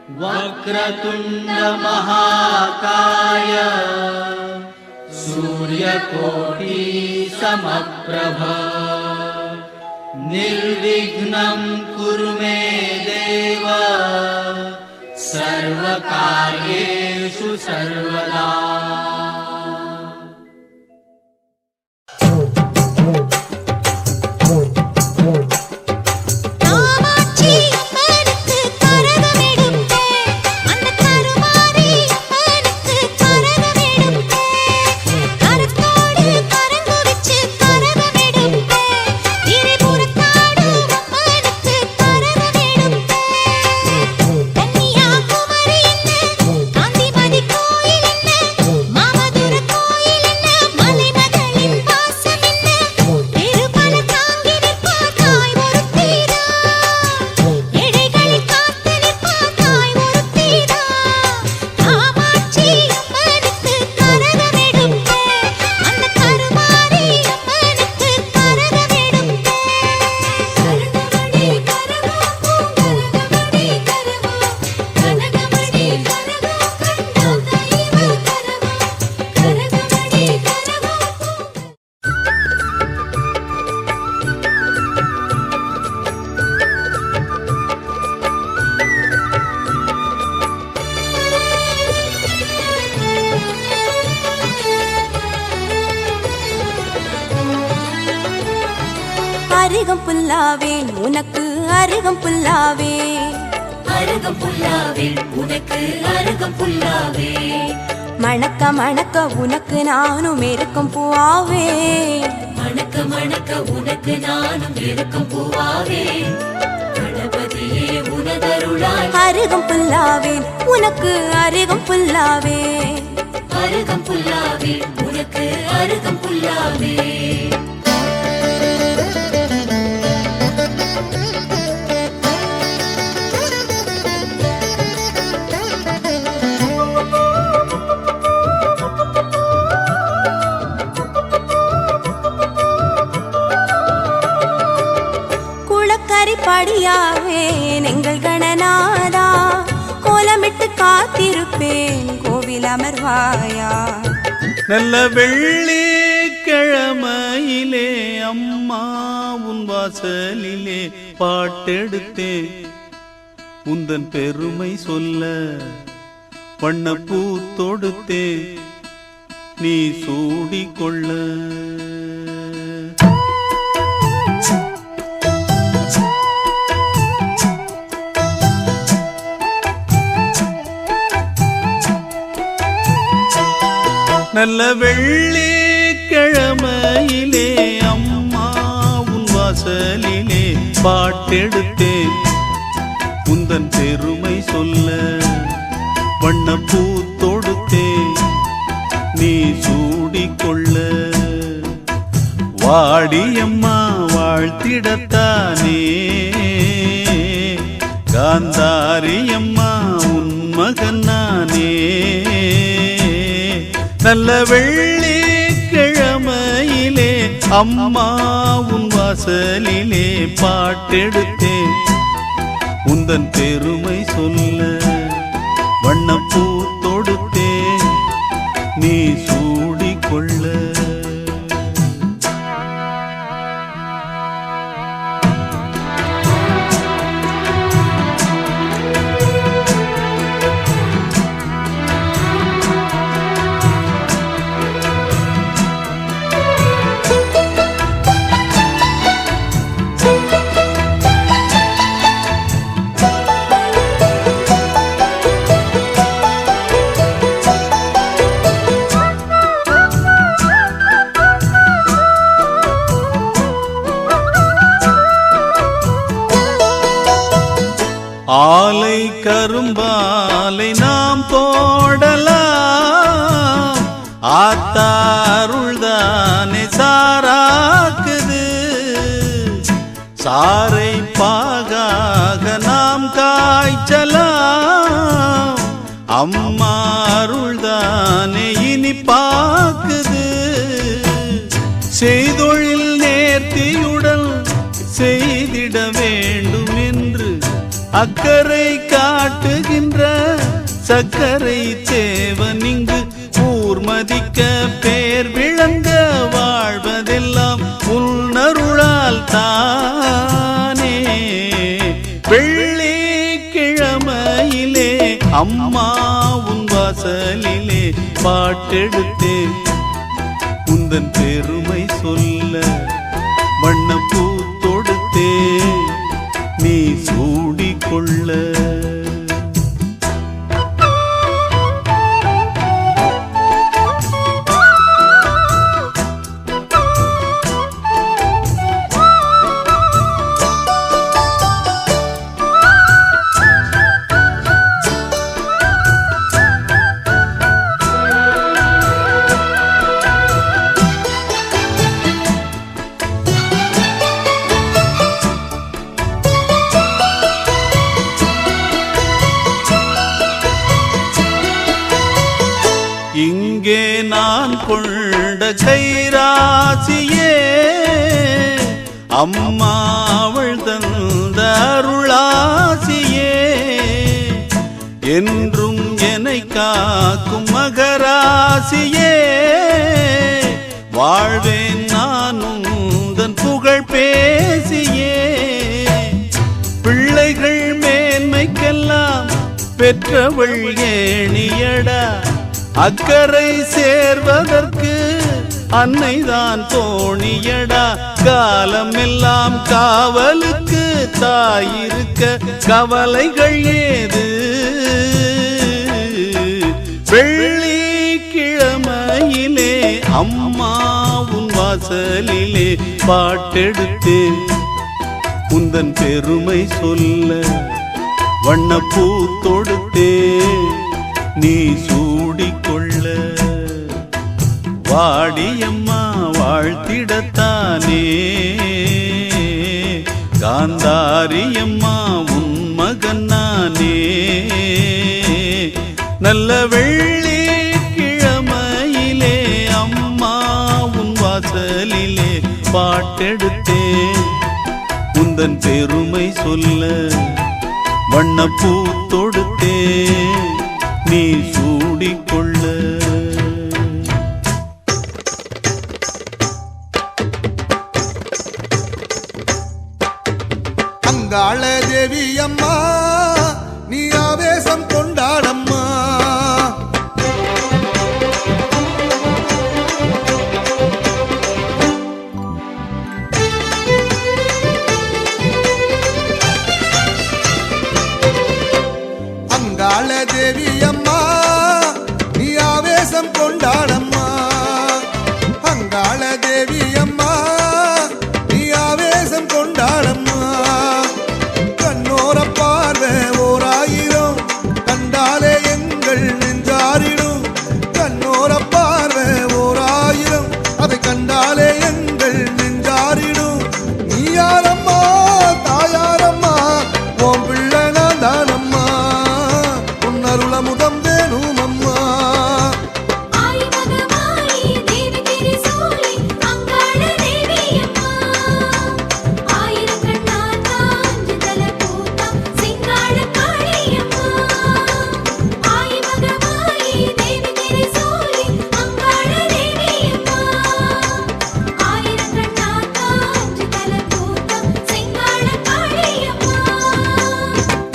वक्रतुंड महाकाय सूर्यकोटि समप्रभ निर्विघ्नं कुरु मे देव सर्वकार्येषु सर्वदा। அருகம் புல்லாவேன் உனக்கு அருகம் புல்லாவேன், அருகம் புல்லாவேன் உனக்கு அருகம் புல்லாவேன், மணக்க மணக்க உனக்கு நானும் இருக்கும் பூவாவேன், மணக்க மணக்க உனக்கு நானும் இருக்கும் பூவாவேன், கணபதியே உனதருளாய் அருகம் புல்லாவேன் உனக்கு அருகம் புல்லாவேன், அருகம் புல்லாவேன் உனக்கு அருகம் புல்லாவேன். படியாவேன் எங்கள் கணநாதா, கோலமிட்டு காத்திருப்பேன் கோவில் அமர்வாயா. நல்ல வெள்ளிக்கிழமையிலே அம்மா உன் வாசலிலே பாட்டெடுத்தேன், உந்தன் பெருமை சொல்ல வண்ணப்பூ தொடுத்தேன், நீ சூடிக்கொள்ள. நல்ல வெள்ளிக்கிழமையிலே அம்மா உன் வாசலிலே பாட்டெடுத்தேன், உந்தன் பெருமை சொல்ல வண்ணப்பூ தொடுத்தேன், நீ சூடிக்கொள்ள. வாடியம்மா வாழ்த்திடத்தானே காந்தாரியம்மா உன் மகன் நானே. நல்ல வெள்ளிக்கிழமையிலே அம்மா உன் வாசலிலே பாட்டெடுத்தேன், உந்தன் பெருமை சொல்ல வண்ணப்பூ தொடுத்தேன், நீ சூடிக்கொள்ள. ஆலை கரும்பாலை நாம் போடலாம், ஆத்தாருள்தானே சாராக்குது, சாரை பாகாக நாம் காய்ச்சலாம், அம்மா அருள்தானே இனிப்பாக்குது. செய்தொழில் நேர்த்தியுடன் செய்திட வேண்டும் என்று அக்கறை காட்டுகின்ற சக்கரை தேவன் இங்கு ஊர்மதிக்க பேர் விளங்க வாழ்வதெல்லாம் உன்னருளால் தானே. வெள்ளிக்கிழமையிலே அம்மா உன் வாசலிலே பாட்டெடுத்தேன் உந்தன் பெருமை சொல்ல வண்ணப்பூ தொடுத்தேன் நீ சூடிக்கொள்ள. இங்கே நான் கொண்ட கைராசியே அம்மா அவள் தந்த அருளாசியே. என்றும் என்னை காக்கும் மகராசியே வாழ்வேன் நானும் உந்தன் புகழ் பேசியே. பிள்ளைகள் மேன்மைக்கெல்லாம் பெற்றவள் ஏணியடா அக்கறை சேர்வதற்கு அன்னைதான் தோணியடா. காலம் எல்லாம் காவலுக்கு தாயிருக்க கவலைகள் ஏது. வெள்ளிக்கிழமையிலே அம்மா உன் வாசலிலே பாட்டெடுத்தேன் உந்தன் பெருமை சொல்ல வண்ணப்பூ தொடுத்தேன் நீ சூடிக்கொள்ள. வாடியம்மா வாழ்த்திடத்தானே காந்தாரியம்மா உன் மகன் நானே. நல்ல வெள்ளிக்கிழமையிலே அம்மா உன் வாசலிலே பாட்டெடுத்தேன் உந்தன் பெருமை சொல்ல வண்ணப்பூ தொடுத்தேன் நீ சூடிக்கொள்ள. அங்காள தேவி அம்மா நீ ஆவேசம் கொண்டாடம்மா. அங்காள தேவி அம்மா நீ ஆவேசம் கொண்டாடம்மா. அங்காள தேவி அம்மா நீ ஆவேசம் கொண்டாடம்மா. கண்ணோர பார்வை ஓராயிரம் கண்டாலே எங்கள் நெஞ்சாரிடும். கண்ணோர பார்வை ஓராயிரம் அதை கண்டாலே எங்கள் நெஞ்சாரிடும். நீ யாரம்மா தாயாரம்மா உன் பிள்ளை நான் தானம்மா அருளமுதம் வேணும் அம்மா.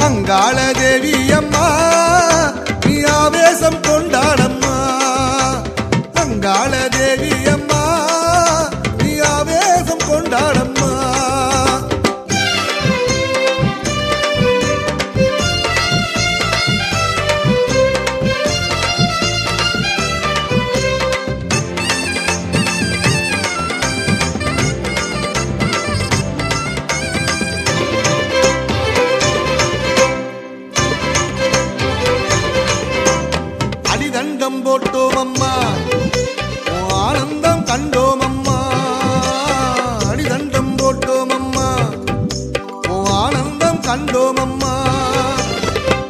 அங்காள தேவி அம்மா நீ ஆவேசம் கொண்டாடம்மா. அங்காள தேவி அம்மா நீ ஆவேசம் கொண்டாடம்மா. அடிதண்டம் போட்டோம் அம்மா ஆனந்தம் கண்டோம் அம்மா. அடிதண்டம் போட்டோம் அம்மா ஆனந்தம் கண்டோம் அம்மா.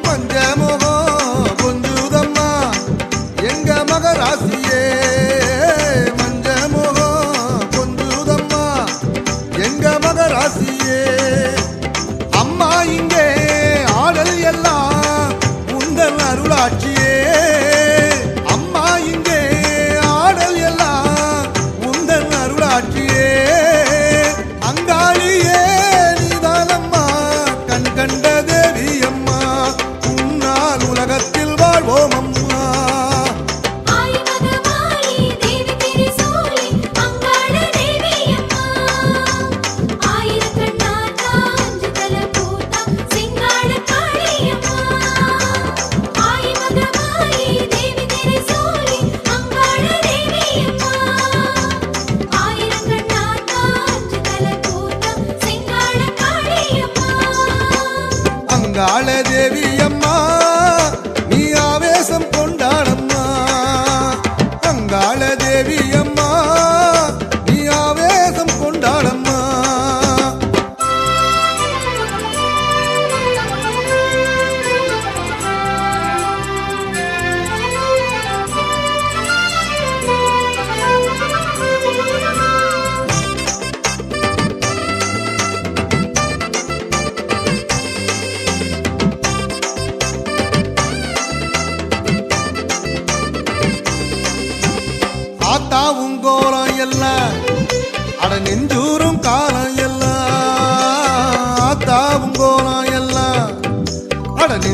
மஞ்ச முகம் கொஞ்சுதம்மா எங்க மகராசியே. மஞ்ச முகம் கொஞ்சுதம்மா எங்க மகராசியே. அம்மா இங்கே ஆடல் எல்லாம் உந்தன் அருளாட்சி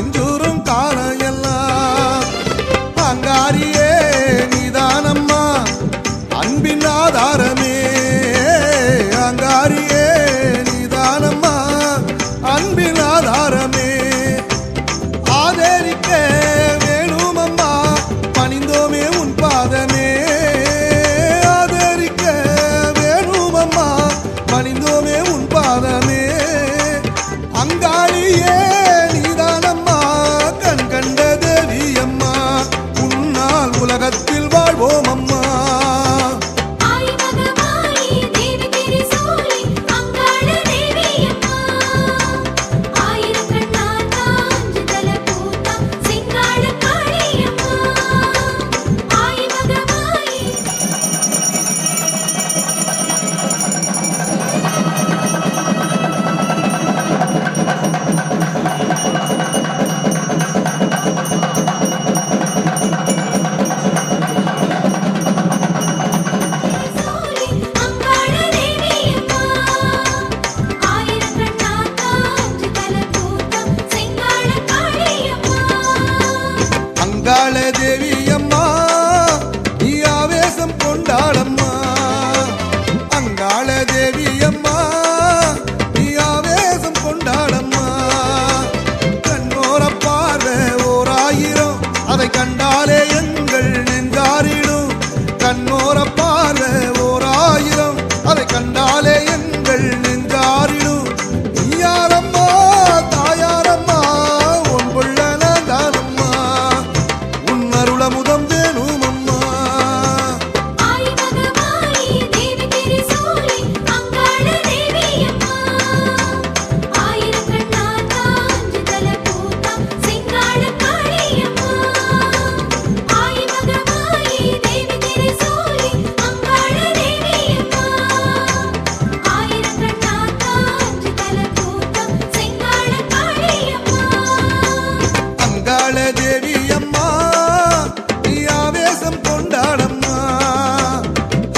இஞ்சூரும் காலம் எல்லாம் அங்காரியே நீதானம்மா அன்பின் ஆதாரமே அங்காரியே நீதானம்மா அன்பின் ஆதாரமே ஆதரிக்க வேணுமம்மா பணிந்தோமே உன் பாதமே ஆதரிக்க வேணுமம்மா பணிந்தோமே உன் பாதமே அங்காளியே நீதானம்மா கண் கண்ட தேவியம்மா உன்னால் உலகத்தில் வாழ்வோம் அம்மா அங்காள தேவி அம்மா நீ ஆவேசம் கொண்டாடம்மா அங்காள தேவி அம்மா நீ ஆவேசம் கொண்டாடம்மா கண்ணோர பார்வை ஓர் ஆயிரம் அதை கண்டாலே எங்கள் நெஞ்சாரிடும் கண்ணோர பார்வை ஓர் ஆயிரம் அதை கண்டாலே எங்கள் நெஞ்சாரிடும் நீயாரம்மா தாயாரம்மா உன் புள்ள நான்தானம்மா அருளமுதம் வேணும் அம்மா அங்காள தேவி அம்மா நீ ஆவேசம் கொண்டாடம்மா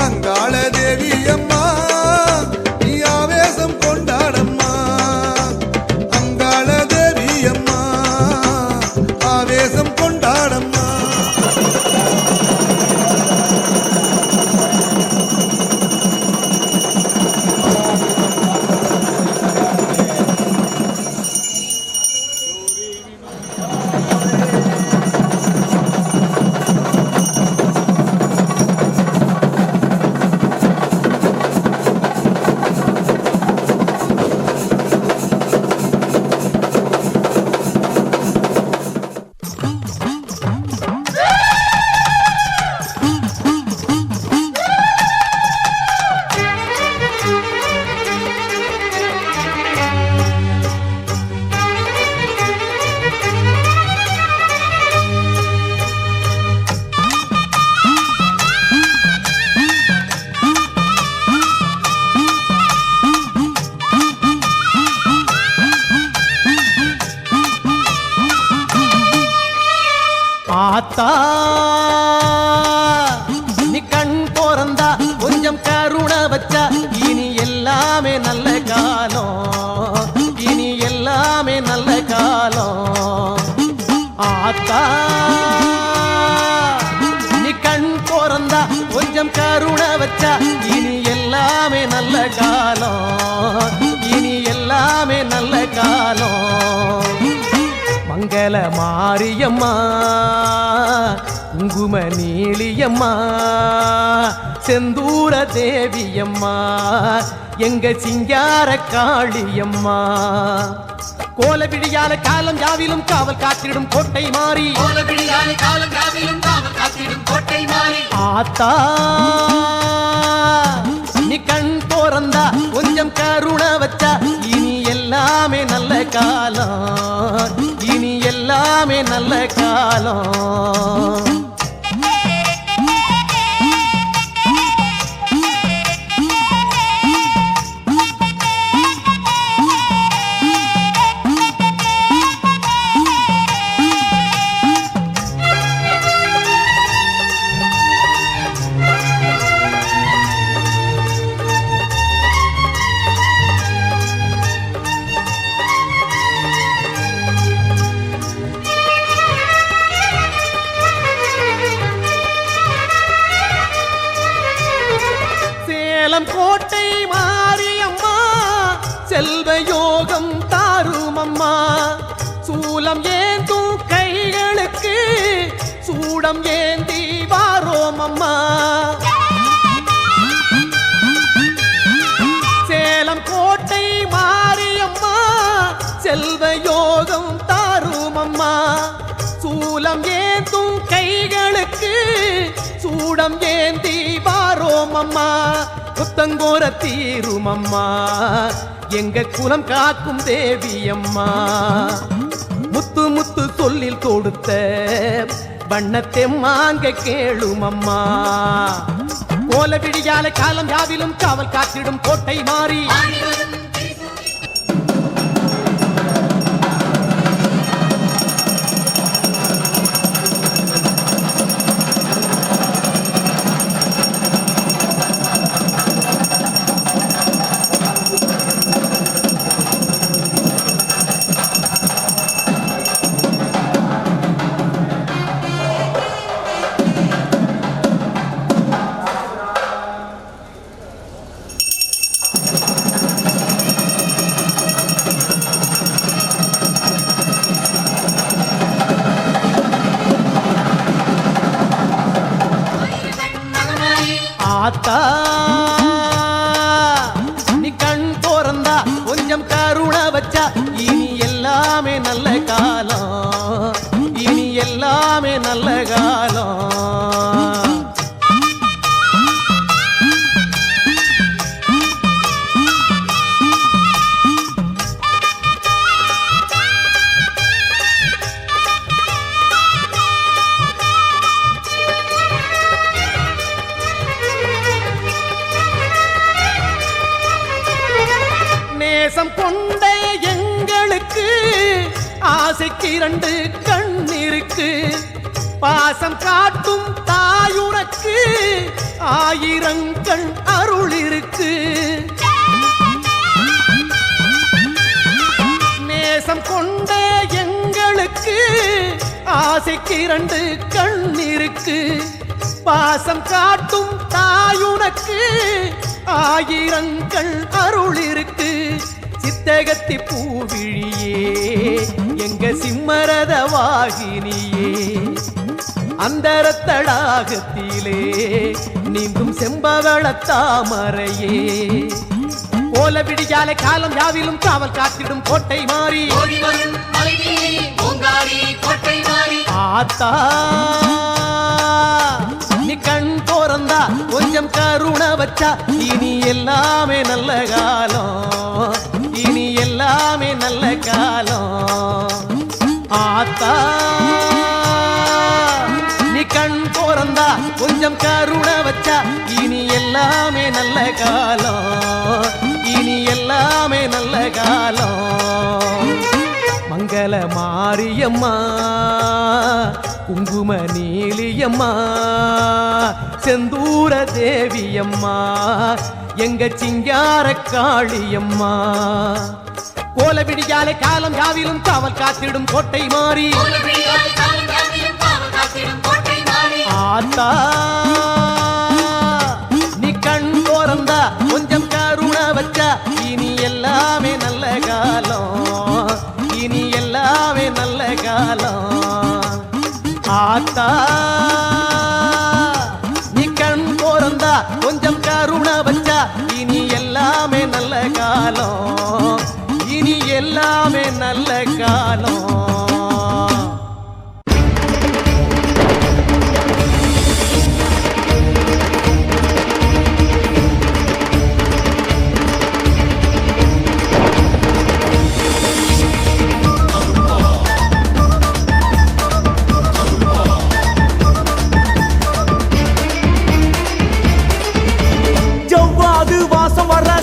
அங்காள தேவி அம்மா நீ ஆவேசம் கொண்டாடம்மா அங்காள தேவி அம்மா ஆவேசம் கொண்டாடம்மா ஆத்தா நீ கண் போறந்தா கொஞ்சம் கருணை வச்சா இனி எல்லாமே நல்ல காலம் இனி எல்லாமே நல்ல காலம் ஆத்தா நீ கண் போறந்தா கொஞ்சம் கருணை வச்சா இனி எல்லாமே நல்ல காலம் இனி எல்லாமே நல்ல காலம் மங்கள மாரியம்மா குங்கும நீலியம்மா செந்தூர தேவியம்மா எங்க சிங்கார காளியம்மா கோலவிழியால காலம் யாவிலும் காவல் காத்திடும் கோட்டை மாறி ஆத்தா நீ கண் போறந்தா கொஞ்சம் கருணை வச்சா இனி எல்லாமே நல்ல காலம் இனி எல்லாமே நல்ல காலம் சூலம் ஏந்தி வாரோம் அம்மா சேலம் கோட்டை மாரியம்மா செல்வ யோகம் தாரும் அம்மா சூலம் ஏந்தும் கைகளுக்கு சூடம் ஏந்தி வாரோம் அம்மா புத்தங்கோர தீரும் அம்மா எங்க குலம் காக்கும் தேவி அம்மா முத்து முத்து சொல்லில் கொடுத்த வண்ணத்தை மாங்க கேளும் அம்மா கோல விடியால காலம் யாவிலும் காவல் காத்திடும் கோட்டை மாறி ஆத்தா நீ கண் திறந்தா கொஞ்சம் கருணை வச்சா இனி எல்லாமே நல்ல காலம் இனி எல்லாமே நல்ல காலம் நேசம் கொண்ட எங்களுக்கு ஆசைக்கு 2 கண் இருக்கு பாசம் காட்டும் தாயுனக்கு 1000 கண் அருள் இருக்கு நேசம் கொண்ட எங்களுக்கு ஆசைக்கு 2 கண் இருக்கு பாசம் காட்டும் தாயுனக்கு 1000 கண் அருள் இருக்கு சித்தகத்தி பூவிழியே எங்க சிம்மரத வாகினியே அந்தரத்தடாகத்திலே நீந்தும் செம்பவள தாமரையே போல விடியாலை காலம் யாவிலும் காவல் காத்திடும் கோட்டை மாறி ஆத்தா நீ கண் திறந்தா கொஞ்சம் கருணை வச்சா இனி எல்லாமே நல்ல காலம் இனி எல்லாமே நல்ல காலம் ஆத்தா நீ கண் திறந்தா கொஞ்சம் கருணை வச்சா இனி எல்லாமே நல்ல காலம் இனி எல்லாமே நல்ல காலம் மங்கள மாரியம்மா குங்கும நீலியம்மா செந்தூர தேவியம்மா எங்க சிங்கார காளியம்மா கோல விடியாலை காலம் யாவிலும் காவல் காத்திடும் கோட்டை மாறி ஆத்தா நீ கண் திறந்தா கொஞ்சம் கருணை வச்சா இனி எல்லாமே நல்ல காலம் இனி எல்லாமே நல்ல காலம் ஆத்தா நீ கண் திறந்தா கொஞ்சம் கருணை வச்சா இனி எல்லாமே நல்ல காலம் இனி எல்லாமே நல்ல காலம்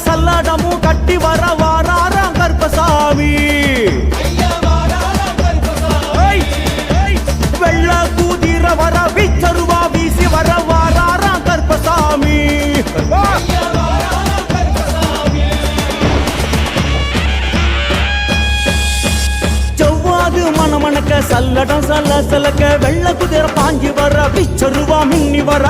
சல்லடமும் கட்டி வர வாராராம் கருப்பசாமி வெள்ள கூதிர வர விச்சருவா வீசி வர வாராராம் கருப்பசாமி செவ்வாது மணமணக்க சல்லடம் சல்ல சலக்க வெள்ள குதிரை பாஞ்சி வர விச்சருவா மின்னி வர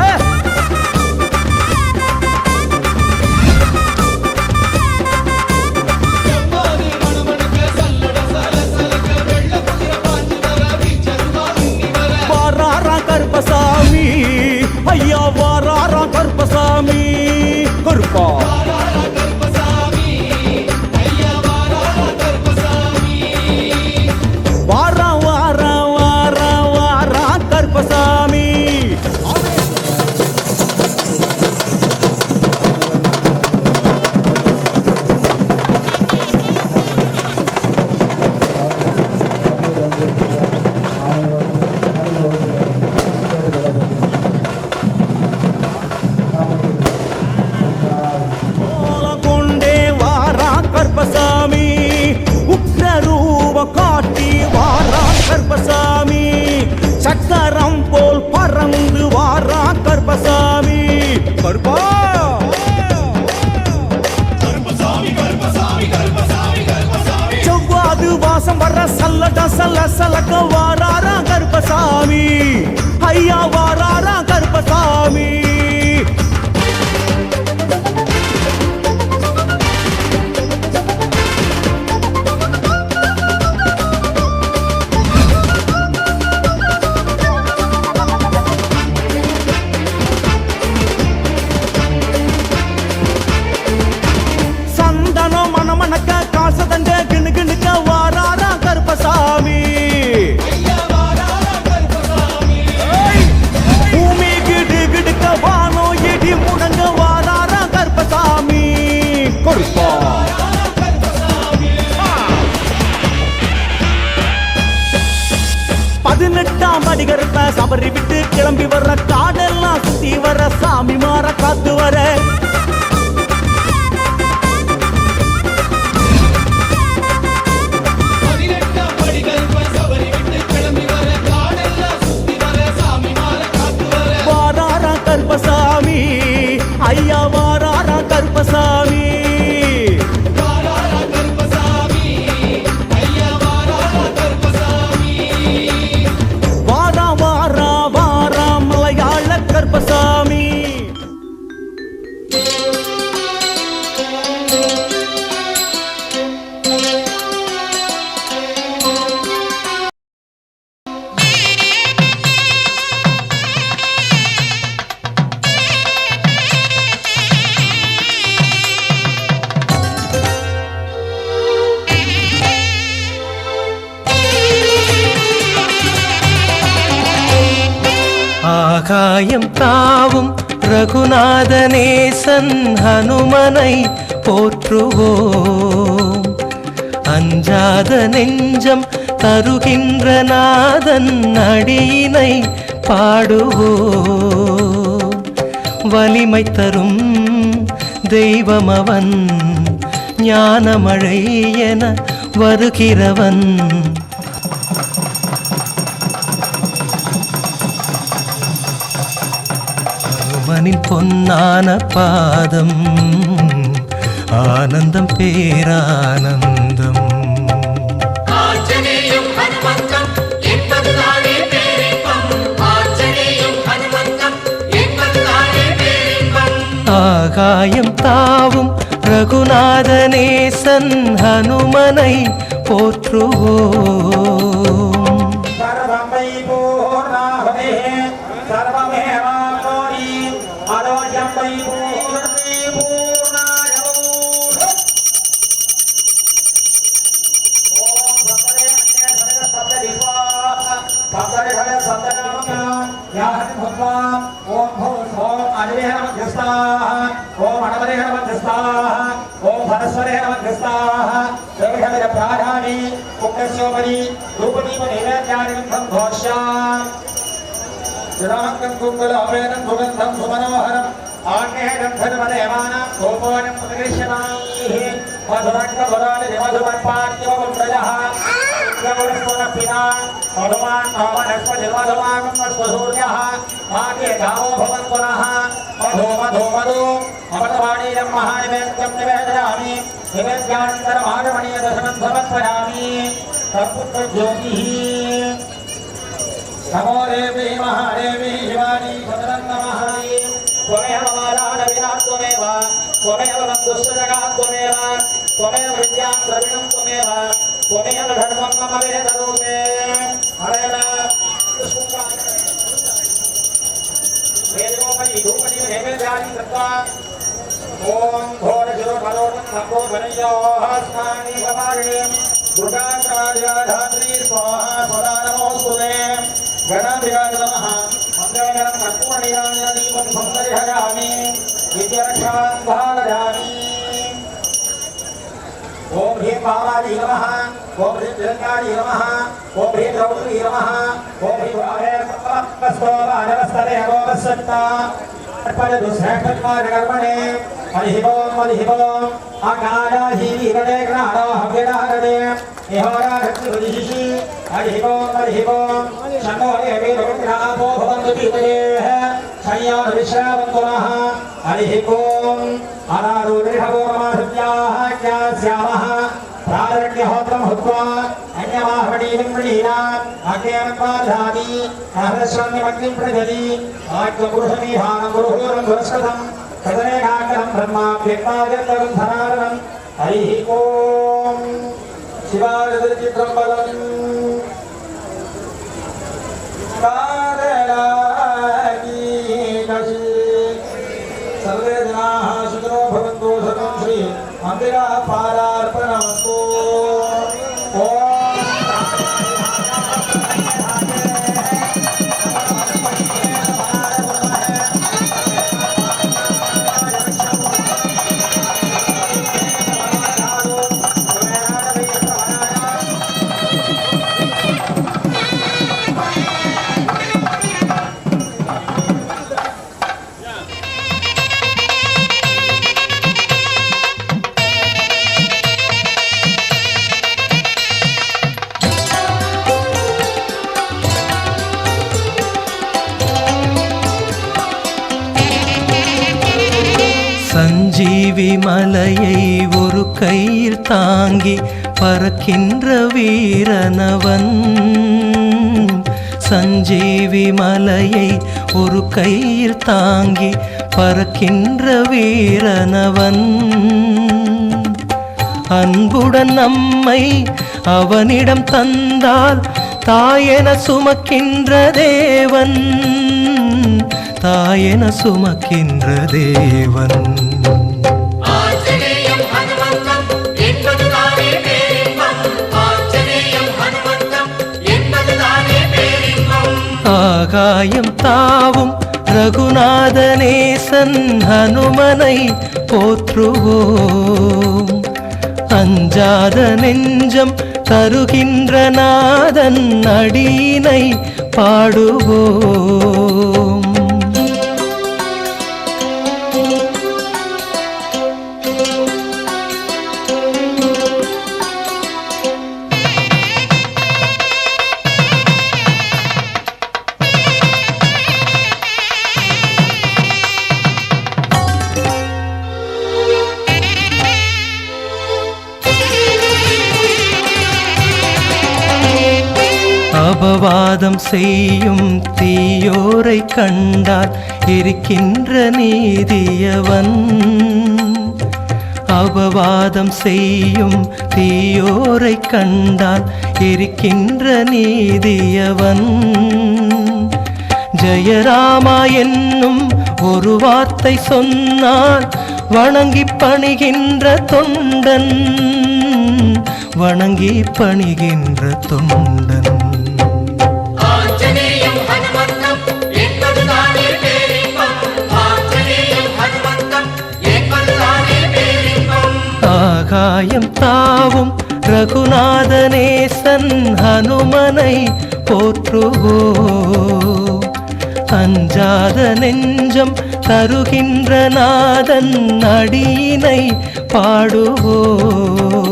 சலக்க வாராரா கருப்பசாமி, ஐயா வாராரா கருப்பசாமி. சந்தனம் மணமணக்க காசதங்க கிணுகிணுக்க வாராரா கருப்பசாமி. பூமி கிடு கிடுக்க வானோ இடி முடங்க வாராரா கருப்பசாமி. கருப்பா 18ஆம் அடி கருப்ப சபரி விட்டு கிளம்பி வர்ற காடெல்லாம் சுத்தி வர சாமி மாற காத்து வர. வாராரா கருப்பசாமி, ஐயா வாராரா கருப்பசாமி. வாரா வாரா வாரா மலையாள கருப்பசாமி. ஆகாயம் தாவும் ரகுநாதனேசன் ஹனுமனை போற்றுவோம். அஞ்சாத நெஞ்சம் தருகின்ற நாதன் அடியினை பாடுவோம். வலிமை தரும் தெய்வமவன், ஞானமழை என வருகிறவன். ஹனுமனின் பொன்னான பாதம், ஆனந்தம் பேரானந்தம். ஆஞ்சநேயம் ஹனுமந்தம் என்பதுதானே பேரின்பம். ஆஞ்சநேயம் ஹனுமந்தம் என்பதுதானே பேரின்பம். ஆகாயம் தாவும் ரகுநாதனேசன் ஹனுமனை போற்றுவோம். सर्वमै पूर्णाहुते सर्वमेवाप्नोति अदोषं वै पूर्णे पूर्णाय ओम भक्तरे अन्ये धनः सप्तदिवा भक्तरे धनः सप्तनामः याहं भगवान् ओम भूर्भुवः अनिवेह मध्यस्थाः ओम अनवरेह मध्यस्थाः ओम भरस्वरेह मध्यस्थाः देवहेर प्राधानि कुम्भस्योपरि रूपदीप नैवेद्यादिकं घोष्यामि विराङ्गं कुङ्कुलाभेनं सुगन्धं सुमनोहरम् आग्नेयं धर्मदेवानां गोपोनं प्रतिगृह्यताैः मधुरङ्गपुराणि मधुमन्पाद्यवपुत्रजः पिता मधुमान् भावनस्पतिर्मधुमागं स्वसूर्यः मागे गावो भवन् पुनः मधु मधु मधु अमृतवाणीरं महानिवेद्यं निवेदयामि निवेद्यानन्तरमागमणीय दशमं समर्पयामि तत्पुत्रज्योतिः नमो देवी महादेवी शिवानी सदनं नमः त्वमेव मालानविना त्वमेव त्वमेव बन्धुश्चजगात् त्वमेव त्वमेव विद्यां द्रविणं त्वमेव त्वमेव धर्मं मम वेदरूपे हरे वेदोपरि धूपदीप नैवेद्यानि कृत्वा ॐ घोरशिरोमलोकं नमो गणयोस्मानि भवानि दुर्गाग्राधात्री स्वाहा सदा नमोऽस्तुते गणाधिकाय नमः मन्त्रगणं कर्पूर्णीयादीपं संदर्शयामि विद्यारक्षां धारयामि ओम ह्रीं बालाजी नमः ओम ह्रीं तिरंगाजी नमः ओम ह्रीं द्रौपदी नमः ओम ह्रीं वामस्तोमानवस्तरे अवोपसत्ता कर्मणे हरिः ओम अकाराहि वीरणे ग्रहणो हव्यनारणे इहोराधत्रिवदिशिषि हरिः ओम शन्नो देवी रुद्रापो भवन्तु पीतयेः संयोन विश्रावन्तुनः हरिः ओम अनारूढिर्भवो नमः ज्ञास्यामः प्रारण्यहोत्रं हुत्वा अन्यमा ஆஹ்வடீனம் பிரீணாம் அக்ஞானபாதாதி அஹரஸ்வன்யமக்னிம் பிரஜதி ஆத்மபுருஷமீஹானம் குருஹூரம் புரஸ்கதம் கதனேகாகரம் பிரம்மா விக்னாஜந்தரும் தனாரணம் ஹரிஹி ஓம் சிவாய திருச்சித்ரம்பலம் सर्वे जनाः सुखिनो भवन्तु सर्वं श्री मन्दिरा पारार्पणमस्तु சஞ்சீவி மலையை ஒரு கையில் தாங்கி பறக்கின்ற வீரனவன். சஞ்சீவி மலையை ஒரு கையில் தாங்கி பறக்கின்ற வீரனவன். அன்புடன் நம்மை அவனிடம் தந்தால் தாயென சுமக்கின்ற தேவன். தாயென சுமக்கின்ற தேவன். ஆஞ்சநேயம் ஹனுமந்தம் என்பதுதானே பேரின்பம். ஆஞ்சநேயம் ஹனுமந்தம் என்பதுதானே பேரின்பம். ஆகாயம் தாவும் ரகுநாதநேசன் ஹனுமனை போற்றுவோம். அஞ்சாத நெஞ்சம் தருகின்ற நாதன் அடியினை பாடுவோம். அபவாதம் செய்யும் தீயோரை கண்டால் எரிக்கின்ற நீதியவன். அபவாதம் செய்யும் தீயோரை கண்டால் எரிக்கின்ற நீதியவன். ஜெயராமா என்னும் ஒரு வார்த்தை சொன்னால் வணங்கி பணிகின்ற தொண்டன். வணங்கி பணிகின்ற தொண்டன். ஆஞ்சநேயம் ஹனுமந்தம் என்பதுதானே பேரின்பம். ஆஞ்சநேயம் ஹனுமந்தம் என்பதுதானே பேரின்பம். ஆகாயம் தாவும் ரகுநாதநேசன் ஹனுமனை போற்றுவோம். அஞ்சாத நெஞ்சம் தருகின்ற நாதன் அடியினை பாடுவோம்.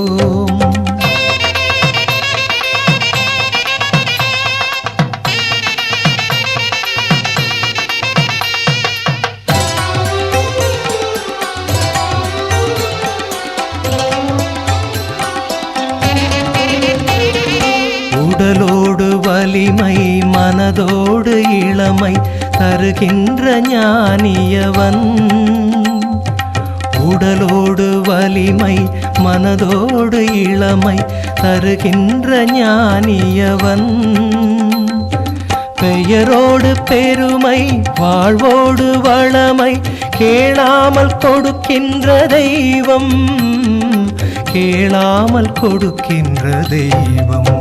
உடலோடு வலிமை மனதோடு இளமை தருகின்ற ஞானியவன். உடலோடு வலிமை மனதோடு இளமை தருகின்ற ஞானியவன். பெயரோடு பெருமை வாழ்வோடு வளமை கேளாமல் கொடுக்கின்ற தெய்வம். கேளாமல் கொடுக்கின்ற தெய்வம்.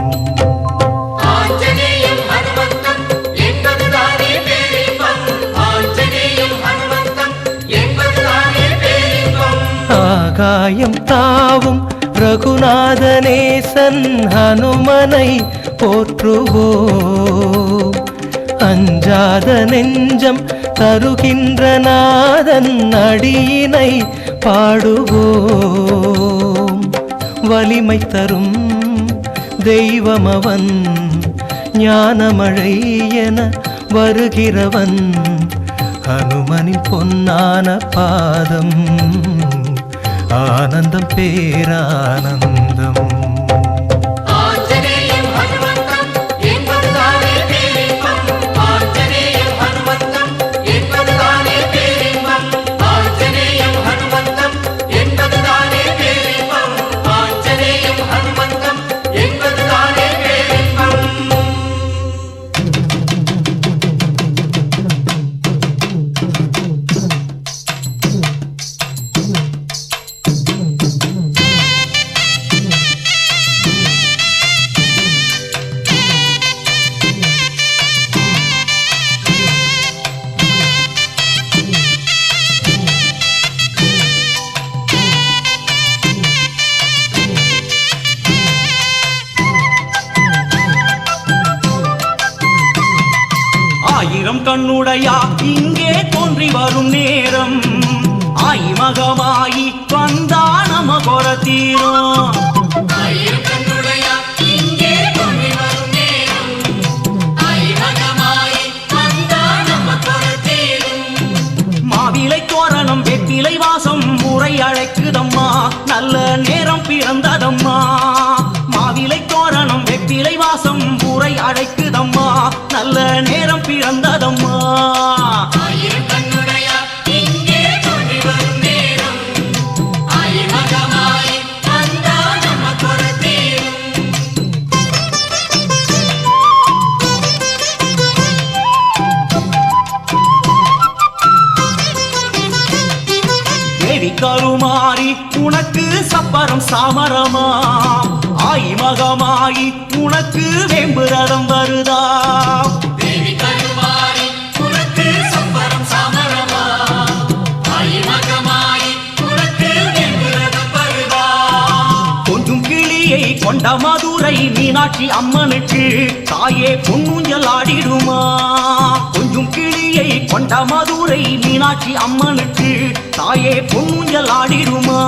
ஆஞ்சநேயம் ஹனுமந்தம் என்பதுதானே பேரின்பம். ஆஞ்சநேயம் ஹனுமந்தம் என்பதுதானே பேரின்பம். ஆகாயம் தாவும் ரகுநாதநேசன் ஹனுமனை போற்றுவோம். அஞ்சாத நெஞ்சம் தருகின்ற நாதன் அடியினை பாடுவோம். வலிமை தரும் தெய்வமவன். ஞானமழை என வருகிறவன். ஹனுமனின் பொன்னான பாதம். ஆனந்தம் பேரானந்தம். ஆஞ்சநேயம் ஆயிரம் கண்ணுடையா இங்கே தோன்றி வரும் நேரம் ஆயி மகமாயி வந்தா நம கொர தீரும் ஆயிரம் கண்ணுடையா இங்கே தோன்றி வரும் நேரம் ஆயி மகமாயி வந்தா நம கொர தீரும் மாவிலை தோரணம் வெற்றிலை வாசம் முறை அழைக்குதம்மா நல்ல நேரம் பிறந்ததம்மா மாவிலை தோரணம் வெற்றிலை வாசம் முறை அழைக்குதம்மா நல்ல நேரம் பிறந்ததம்மா ஆயிரம் கண்ணுடையா இங்கே தோன்றி வரும் நேரம் ஆயி மகமாயி வந்தா நம கொர தீரும் தேவி கருமாறி உனக்கு சப்பரம் சாமரமா ஆயி மகமாயி உனக்கு வேம்புரதம் வருதா தேவி கருமாரி உனக்கு சப்பரம் சாமரமா ஆயி மகமாயி உனக்கு வெண்புரதம் வருதா கொஞ்சம் கிளியை கொண்ட மதுரை மீனாட்சி அம்மனுக்கு தாயே பொன்னூஞ்சல் ஆடிடுமா கொஞ்சம் கிளியை கொண்ட மதுரை மீனாட்சி அம்மனுக்கு தாயே பொன்னூஞ்சல் ஆடிடுமா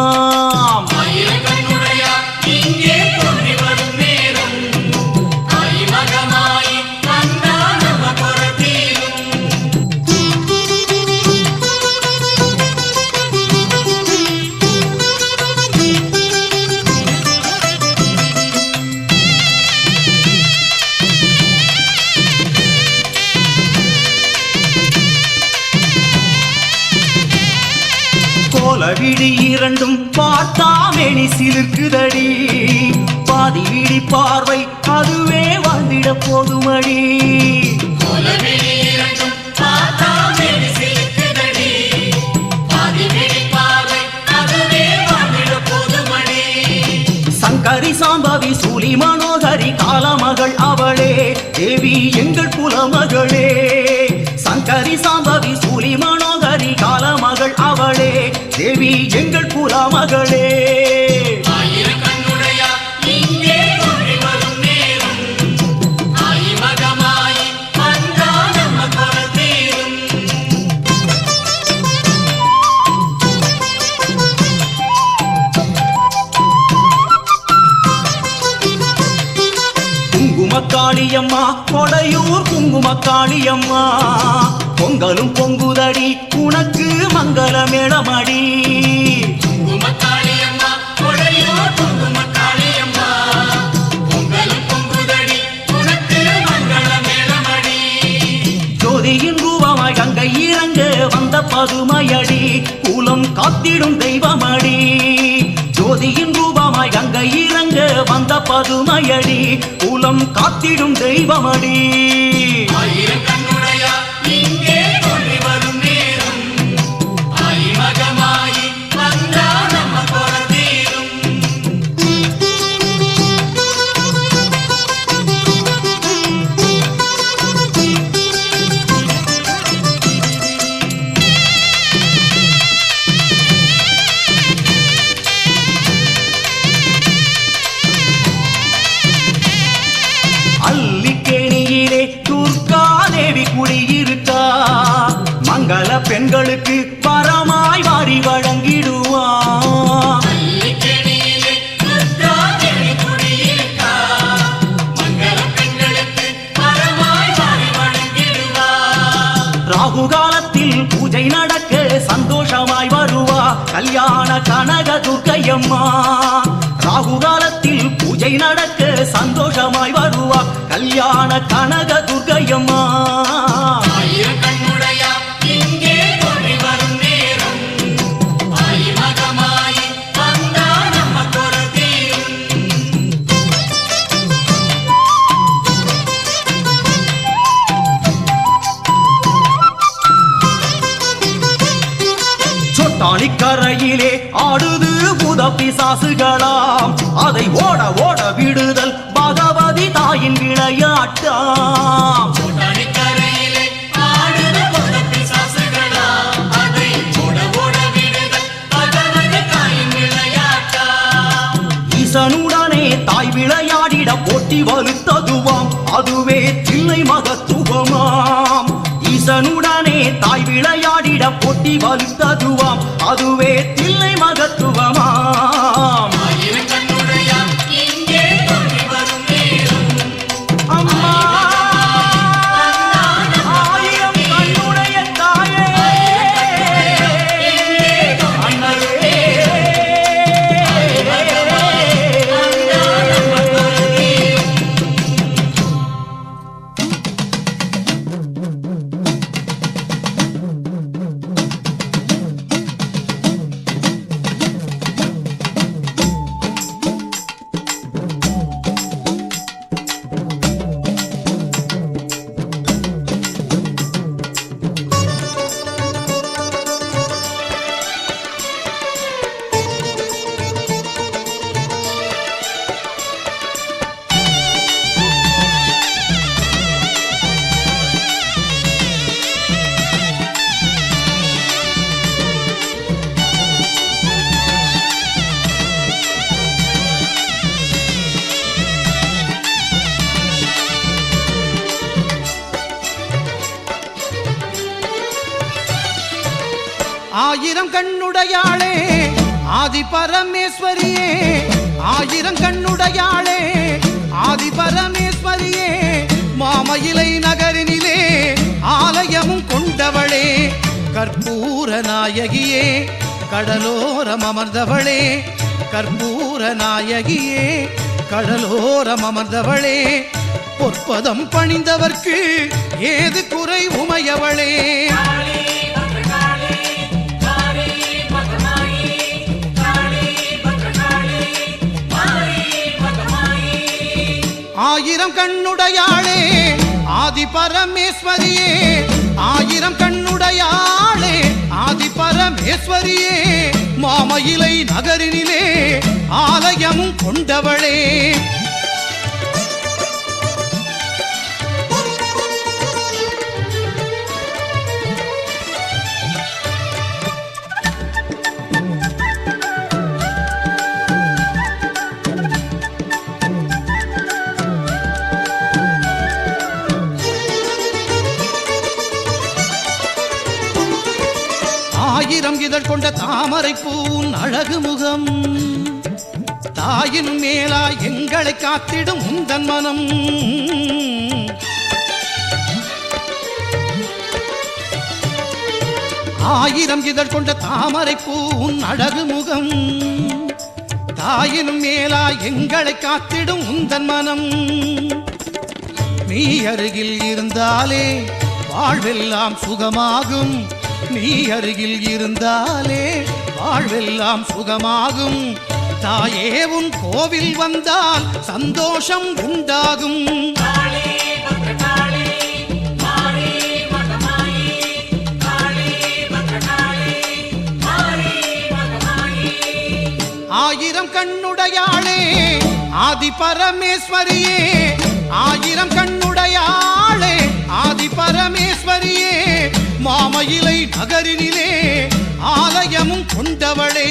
ஆயிரம் கண்ணுடையா இங்கே தோன்றி வரும் நேரம் ஆயி மகமாயி வந்தா நம கொர தீரும் கோலவிழி இரண்டும் பார்த்தாமேனி சிலிர்க்குதடி பாதி விழி பார்வை அதுவே வாழ்ந்திட போதுமடி கோலவிழி இரண்டும் பார்த்தா மேனி சிலுக்குதடி பாதி விழி பார்வை அதுவே வாழ்ந்திட போதுமடி சங்கரி சாம்பவி சூலி மனோகரி காலமகள் அவளே தேவி எங்கள் குலமகளே சங்கரி சாம்பவி சூலி மனோகரி காலமகள் அவளே தேவி எங்கள் குலமகளே ஆயிரம் கண்ணுடையா இங்கே தோன்றி வரும் நேரம் ஆயி மகமாயி வந்தா நம கொர தீரும் குங்குமக்காளியம்மா கொடையூர் குங்குமக்காளியம்மா பொங்கலும் பொங்குதடி உனக்கு மங்கள மேளமடி குங்குமக்காளியம்மா கொடையூர் குங்குமக்காளியம்மா பொங்கலும் பொங்குதடி உனக்கு மங்கள மேளமடி ஜோதியின் ரூபமாய் கங்கை இறங்க வந்த பதுமையடி கூலம் காத்திடும் தெய்வமடி ஜோதியின் ரூபமாய் கங்கை இறங்க வந்த பதுமையடி கூலம் காத்திடும் தெய்வமடி ஆயிரம் கண்ணுடையா இங்கே தோன்றி வரும் நேரம் ஆயி மகமாயி வந்தா நம கொர தீரும் அல்லிக்கேணியிலே துர்கா தேவி குடியிருக்கா மங்கள பெண்களுக்கு வரமாய் வாரி வழங்கிடுவா பள்ளிக்கேணியிலே துர்கா தேவி குடியிருக்கா மங்கள பெண்களுக்கு வரமாய் வாரி வழங்கிடுவா ராகு காலத்தில் பூஜை நடக்க சந்தோஷமாய் வருவா கல்யாண கனக துர்க்கையம்மா ராகு காலத்தில் பூஜை நடக்க சந்தோஷமாய் வருவா கல்யாண கனக துர்க்கையம்மா ஆயிரம் கண்ணுடையா இங்கே தோன்றி வரும் நேரம் ஆயி மகமாயி வந்தா நம கொர தீரும் சொட்டாளிக்கரையிலே ஆடுது புத பிசாசுகளாம் அதை ஓட ஓட விடுதல் பகவதி தாயின் விளையாட்டாம் கோட்டானிக்கரையிலே ஆடுத பொத பிசாசுகளா அதை ஓட ஓட விடுதல் பகவதி தாயின் விளையாட்டா ஈசனுடனே தாய் விளையாடிட போட்டி வலுத்ததுவாம் அதுவே தில்லை மகத்துவமாம் எல்லாம் பொட்டி வலுத்ததுவாம் அதுவே தில்லை மகத்துவமாம் ஆயிரம் கண்ணுடையார் இங்கே தோன்றி வரும் நேரம் அம்மா ஆயிரம் கண்ணுடைய தாயே அன்னையே ஆயிரம் கண்ணுடையாளே ஆதி பரமேஸ்வரியே ஆயிரம் கண்ணுடையாளே ஆதி பரமேஸ்வரியே மாமயிலை நகரினிலே ஆலயமும் கொண்டவளே கற்பூர நாயகியே கடலோரம் அமர்ந்தவளே கற்பூர நாயகியே கடலோரம் அமர்ந்தவளே பொற்பதம் பணிந்தவர்க்கு ஏது குறை உமையவளே ஆயிரம் கண்ணுடையாளே ஆதி பரமேஸ்வரியே ஆயிரம் கண்ணுடையாளே ஆதி பரமேஸ்வரியே மாமயிலை நகரினிலே ஆலயமும் கொண்டவளே ஆயிரம் இதழ் கொண்ட தாமரை பூன் அழகு முகம் தாயின் மேலா எங்களை காத்திடும் உந்தன் மனம் ஆயிரம் இதழ் கொண்ட தாமரை பூன் அழகு முகம் தாயின் மேலா எங்களை காத்திடும் உந்தன் மனம் நீ அருகில் இருந்தாலே வாழ்வெல்லாம் சுகமாகும் நீ அருகில் இருந்தாலே வாழ்வெல்லாம் சுகமாகும் தாயே உன் கோவில் வந்தால் சந்தோஷம் உண்டாகும் ஆயிரம் கண்ணுடையாளே ஆதி பரமேஸ்வரியே ஆயிரம் கண்ணுடையாளே ஆதி பரமேஸ்வரியே மாமயிலை நகரினிலே ஆலயமும் கொண்டவளே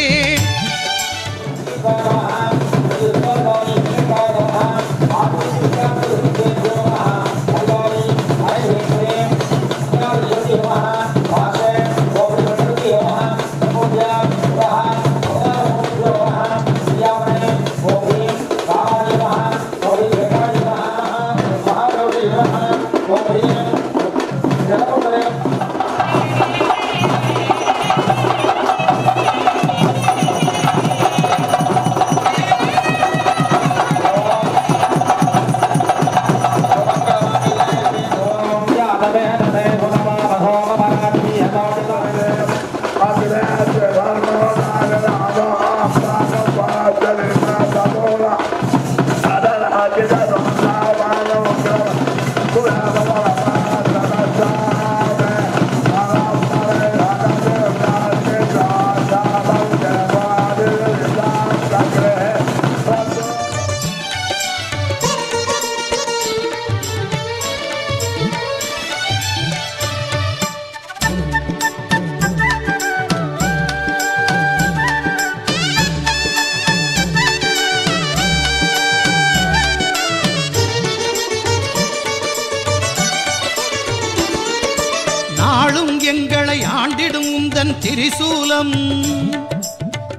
நாளும் எங்களை ஆண்டிடும் உந்தன் திரிசூலம்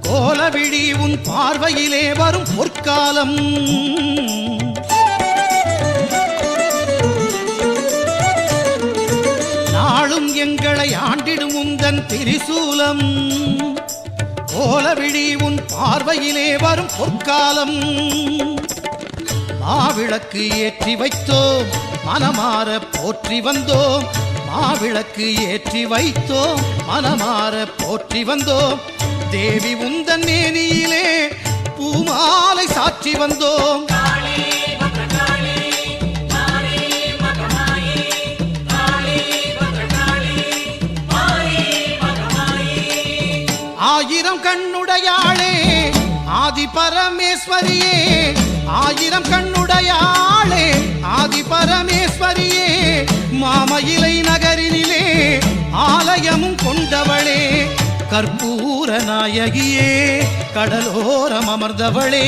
கோலவிழி உன் பார்வையிலே வரும் பொற்காலம் நாளும் எங்களை ஆண்டிடும் உந்தன் திரிசூலம் கோலவிழி உன் பார்வையிலே வரும் பொற்காலம் மாவிளக்கு ஏற்றி வைத்தோம் மனமாற போற்றி வந்தோம் மாவிளக்கு ஏற்றி வைத்தோம் மனமாற போற்றி வந்தோம் தேவி உந்தன் மேனியிலே பூமாலை சாற்றி வந்தோம் ஆயிரம் கண்ணுடையாளே ஆதி பரமேஸ்வரியே ஆயிரம் கண்ணுடையாளே ஆதி பரமேஸ்வரியே மாமயிலை நகரினிலே ஆலயமும் கொண்டவளே கற்பூர நாயகியே கடலோரம் அமர்ந்தவளே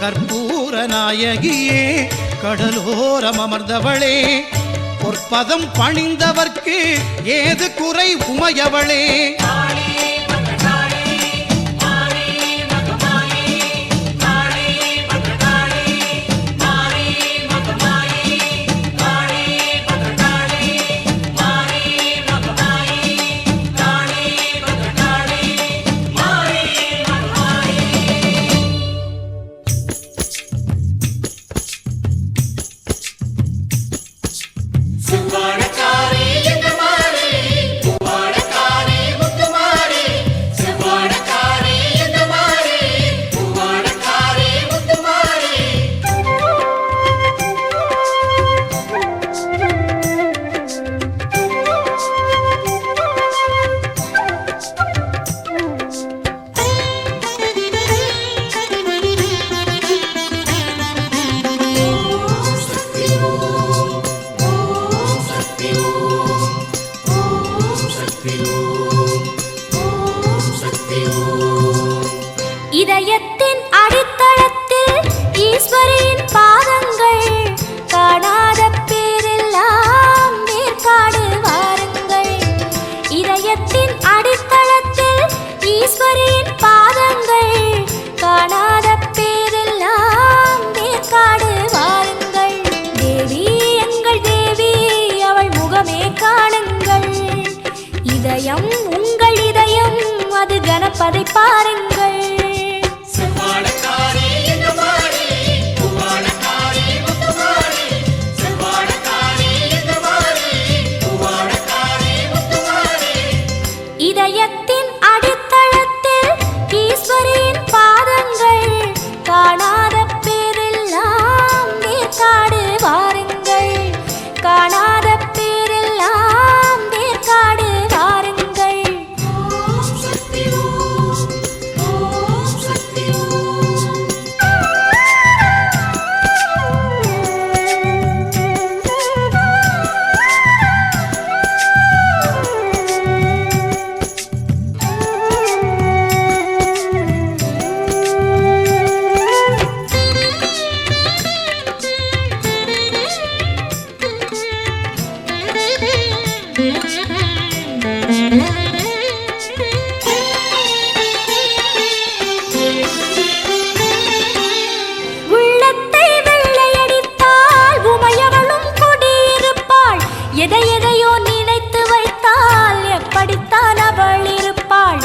கற்பூர நாயகியே கடலோரம் அமர்ந்தவளே பொற்பதம் பணிந்தவர்க்கு ஏது குறை உமையவளே இதயத்தின் அடித்தளத்தில் ஈஸ்வரியின் பாதங்கள் காணாத பேரெல்லாம் வேர்க்காடு வாருங்கள் இதயத்தின் அடித்தளத்தில் ஈஸ்வரியின் பாதங்கள் காணாத பேரெல்லாம் வேர்க்காடு வாருங்கள் தேவி எங்கள் தேவி அவள் முகமே காணுங்கள் இதயம் உங்கள் இதயம் அது கணப்பதை பாருங்கள் இதயத்தின் அடித்தளத்தில் ஈஸ்வரியின் பாதங்கள் காணாத பேரெல்லாம் வேர்க்காடு வாருங்கள் காணாத பேரெல்லாம் வேர்க்காடு வாருங்கள் ஓம் சக்தி ஓம் சக்தி உள்ளத்தை வெள்ளையடித்தால் உமையவளும் குடியிருப்பாள் எதை எதையோ நினைத்து வைத்தால் எப்படித்தான் அவள் இருப்பாள்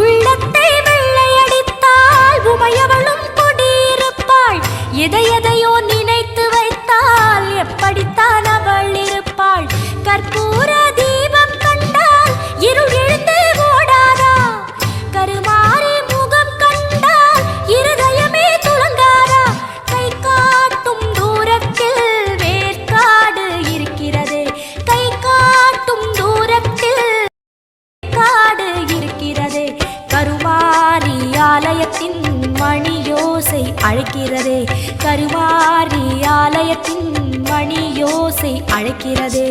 உள்ளத்தை வெள்ளையடித்தால் உமையவளும் குடியிருப்பாள் எதை எதையோ நினைத்து வைத்தால் எப்படித்தான் அவள் இருப்பாள் கற்பூர தீபம் கண்டால் இருள் எழுந்து ஓடாதா கருமாறி முகம் கண்டால் இருதயமே துலங்காதா கை காட்டும் தூரத்தில் வேர்க்காடு இருக்கிறது கை காட்டும் தூரத்தில் காடு இருக்கிறது கருமாரி ஆலயத்தின் மணியோசை அழைக்கிறதே கருமாரி ஆலயத்தின் மணியோசை அழைக்கிறதே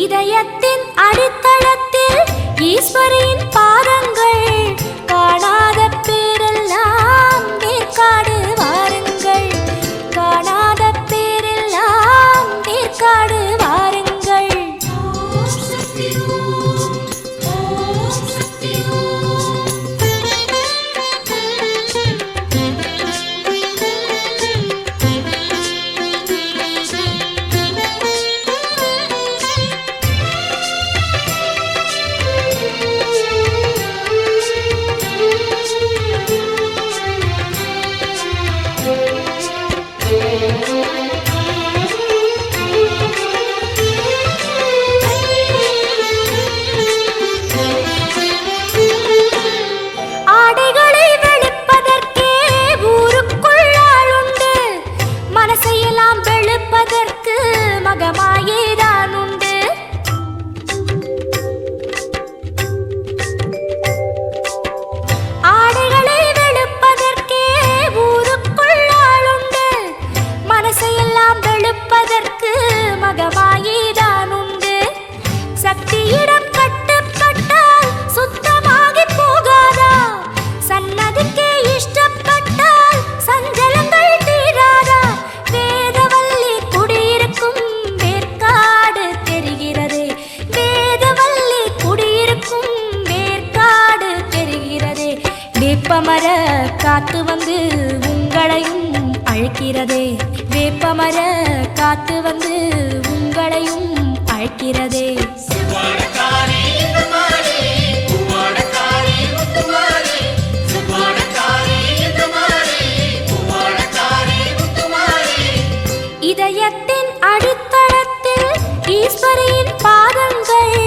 இதயத்தின் அடித்தளத்தில் ஈஸ்வரியின் பாதங்கள் காணாத பேரெல்லாம் வேற்காடு வாருங்கள் காணாத பேரெல்லாம் வேற்காடு வாருங்கள் ஆடைகளை வெளுப்பதற்கே ஊருக்குள் ஆளுண்டு மனசையெல்லாம் வெளுப்பதற்கு மகமாயேதான் உண்டு ஆடைகளை வெளுப்பதற்கே ஊருக்குள் ஆளுண்டு மனசையெல்லாம் வெளுப்பதற்கு மகமாயேதான் உண்டு சக்தியிடம் கட்டுப்பட்டால் சுத்தமாகி போகாதா சன்னதிக்கே இஷ்டப்பட்டால் சஞ்சலங்கள் தீராதா வேதவல்லி குடியிருக்கும் வேற்காடு தெரிகிறதே வேதவல்லி குடியிருக்கும் வேற்காடு தெரிகிறதே வேப்பமர காத்து வந்து உங்களையும் அழைக்கிறதே வேப்பமர காத்து வந்து உங்களையும் அழைக்கிறதே சுவாடக்காரி இந்த மாறி பூவாடக்காரி முத்துமாரி சுவாடக்காரி இந்த மாறி பூவாடக்காரி முத்துமாரி இதயத்தின் அடித்தளத்தில் ஈஸ்வரியின் பாதங்கள்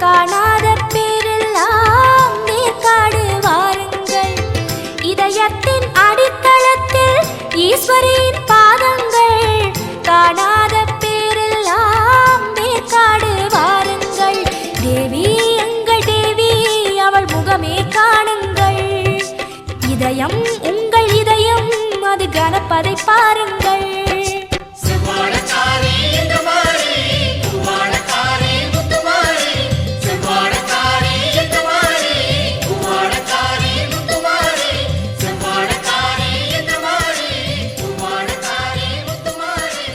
காணாத பேரெல்லாம் வேற்காடு வாருங்கள் இதயத்தின் அடித்தளத்தில் ஈஸ்வரியின் பாதங்கள் காணாத பேரெல்லாம் வேற்காடு வாருங்கள் தேவி எங்கள் தேவி அவள் முகமே காணுங்கள் இதயம் உங்கள் இதயம் அது கனப்பதை பாருங்கள் சுவாடக்காரி இந்த மாறி பூவாடக்காரி முத்துமாரி சுவாடக்காரி இந்த மாறி பூவாடக்காரி முத்துமாரி சுவாடக்காரி இந்த மாறி பூவாடக்காரி முத்துமாரி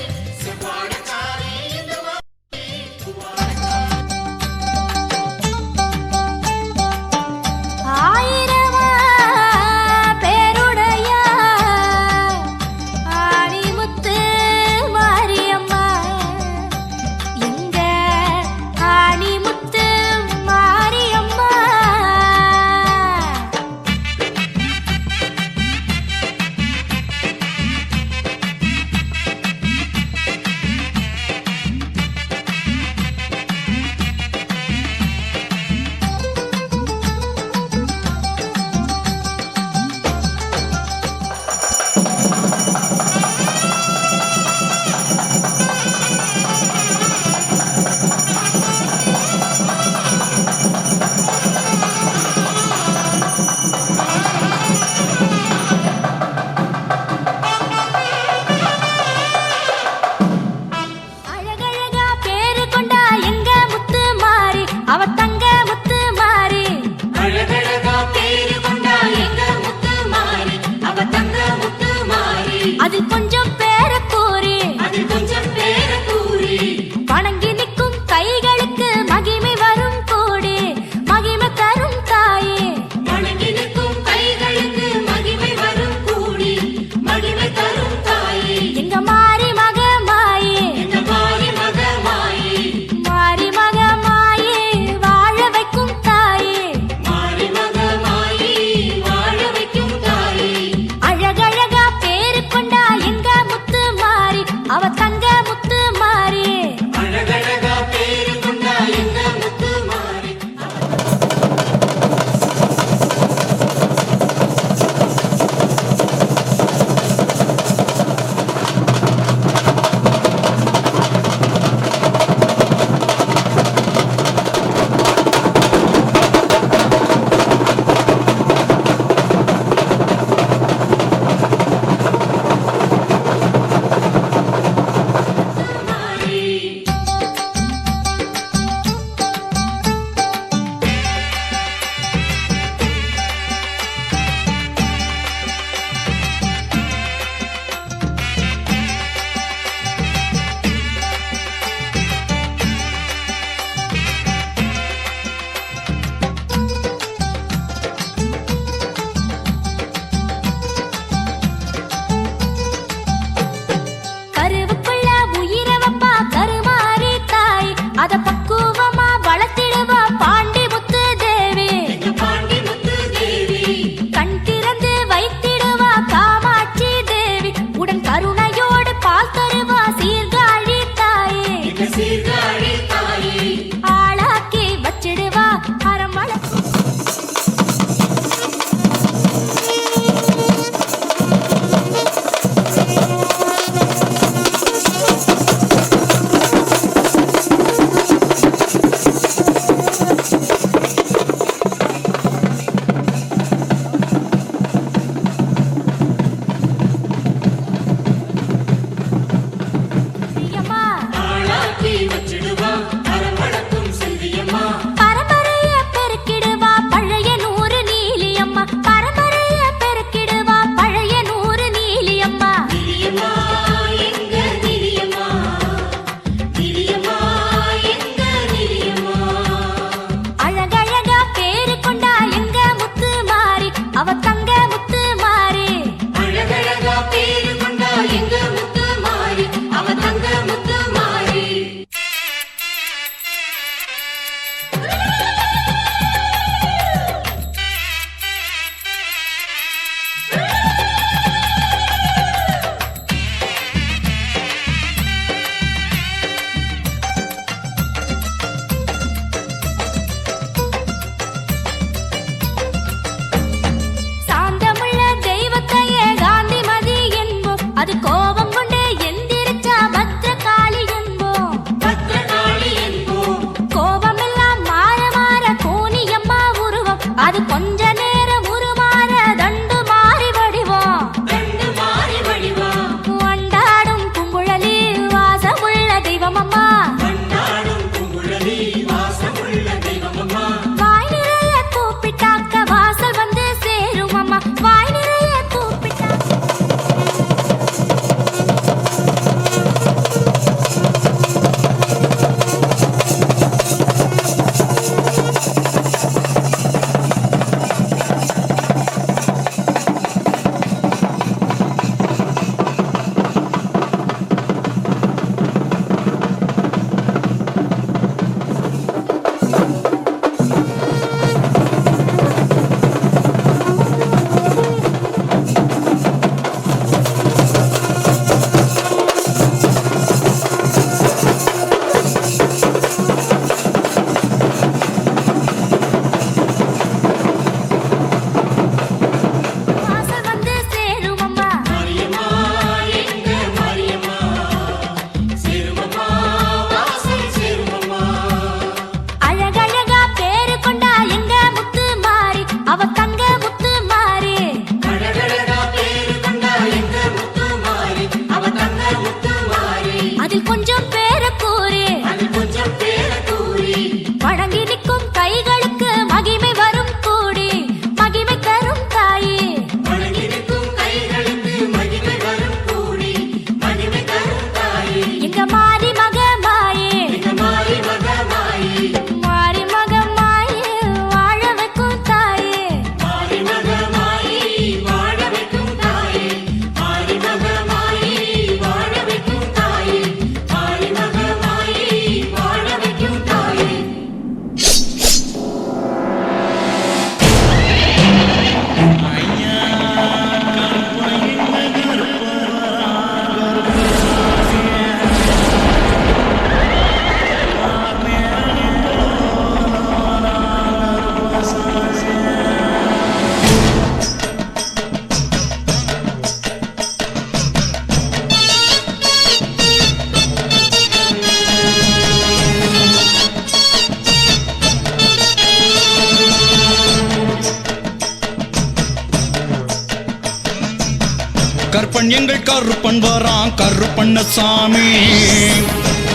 கற்பன் எங்கள் கருப்பன் வரான் கருப்பண்ணசாமி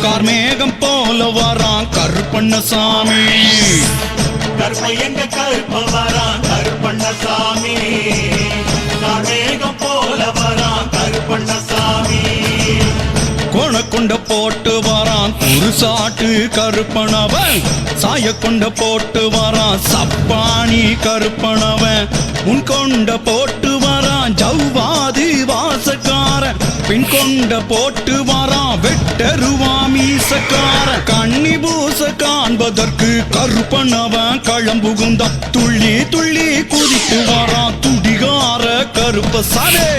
கார்மேகம் போல வரான் கருப்பண்ணசாமி கற்பையங்க கருப்ப வரான் கருப்பண்ணசாமி கார்மேகம் போல வரான் கருப்பண்ணசாமி கொண்ட போட்டு வரான் குருசாட்டு கருப்பனவன் சாய கொண்ட போட்டு வரான் சப்பானி கருப்பனவன் உன் கொண்ட போட்டு வரான் ஜவ்வாதி வாசக்காரன் பின் கொண்ட போட்டு வரான் வெட்டருவா மீசக்கார கண்ணி பூச காண்பதற்கு கருப்பனவன் களம்புகுந்தான் துள்ளி துள்ளி குதித்து வரான் துடிகார கருப்ப சாலே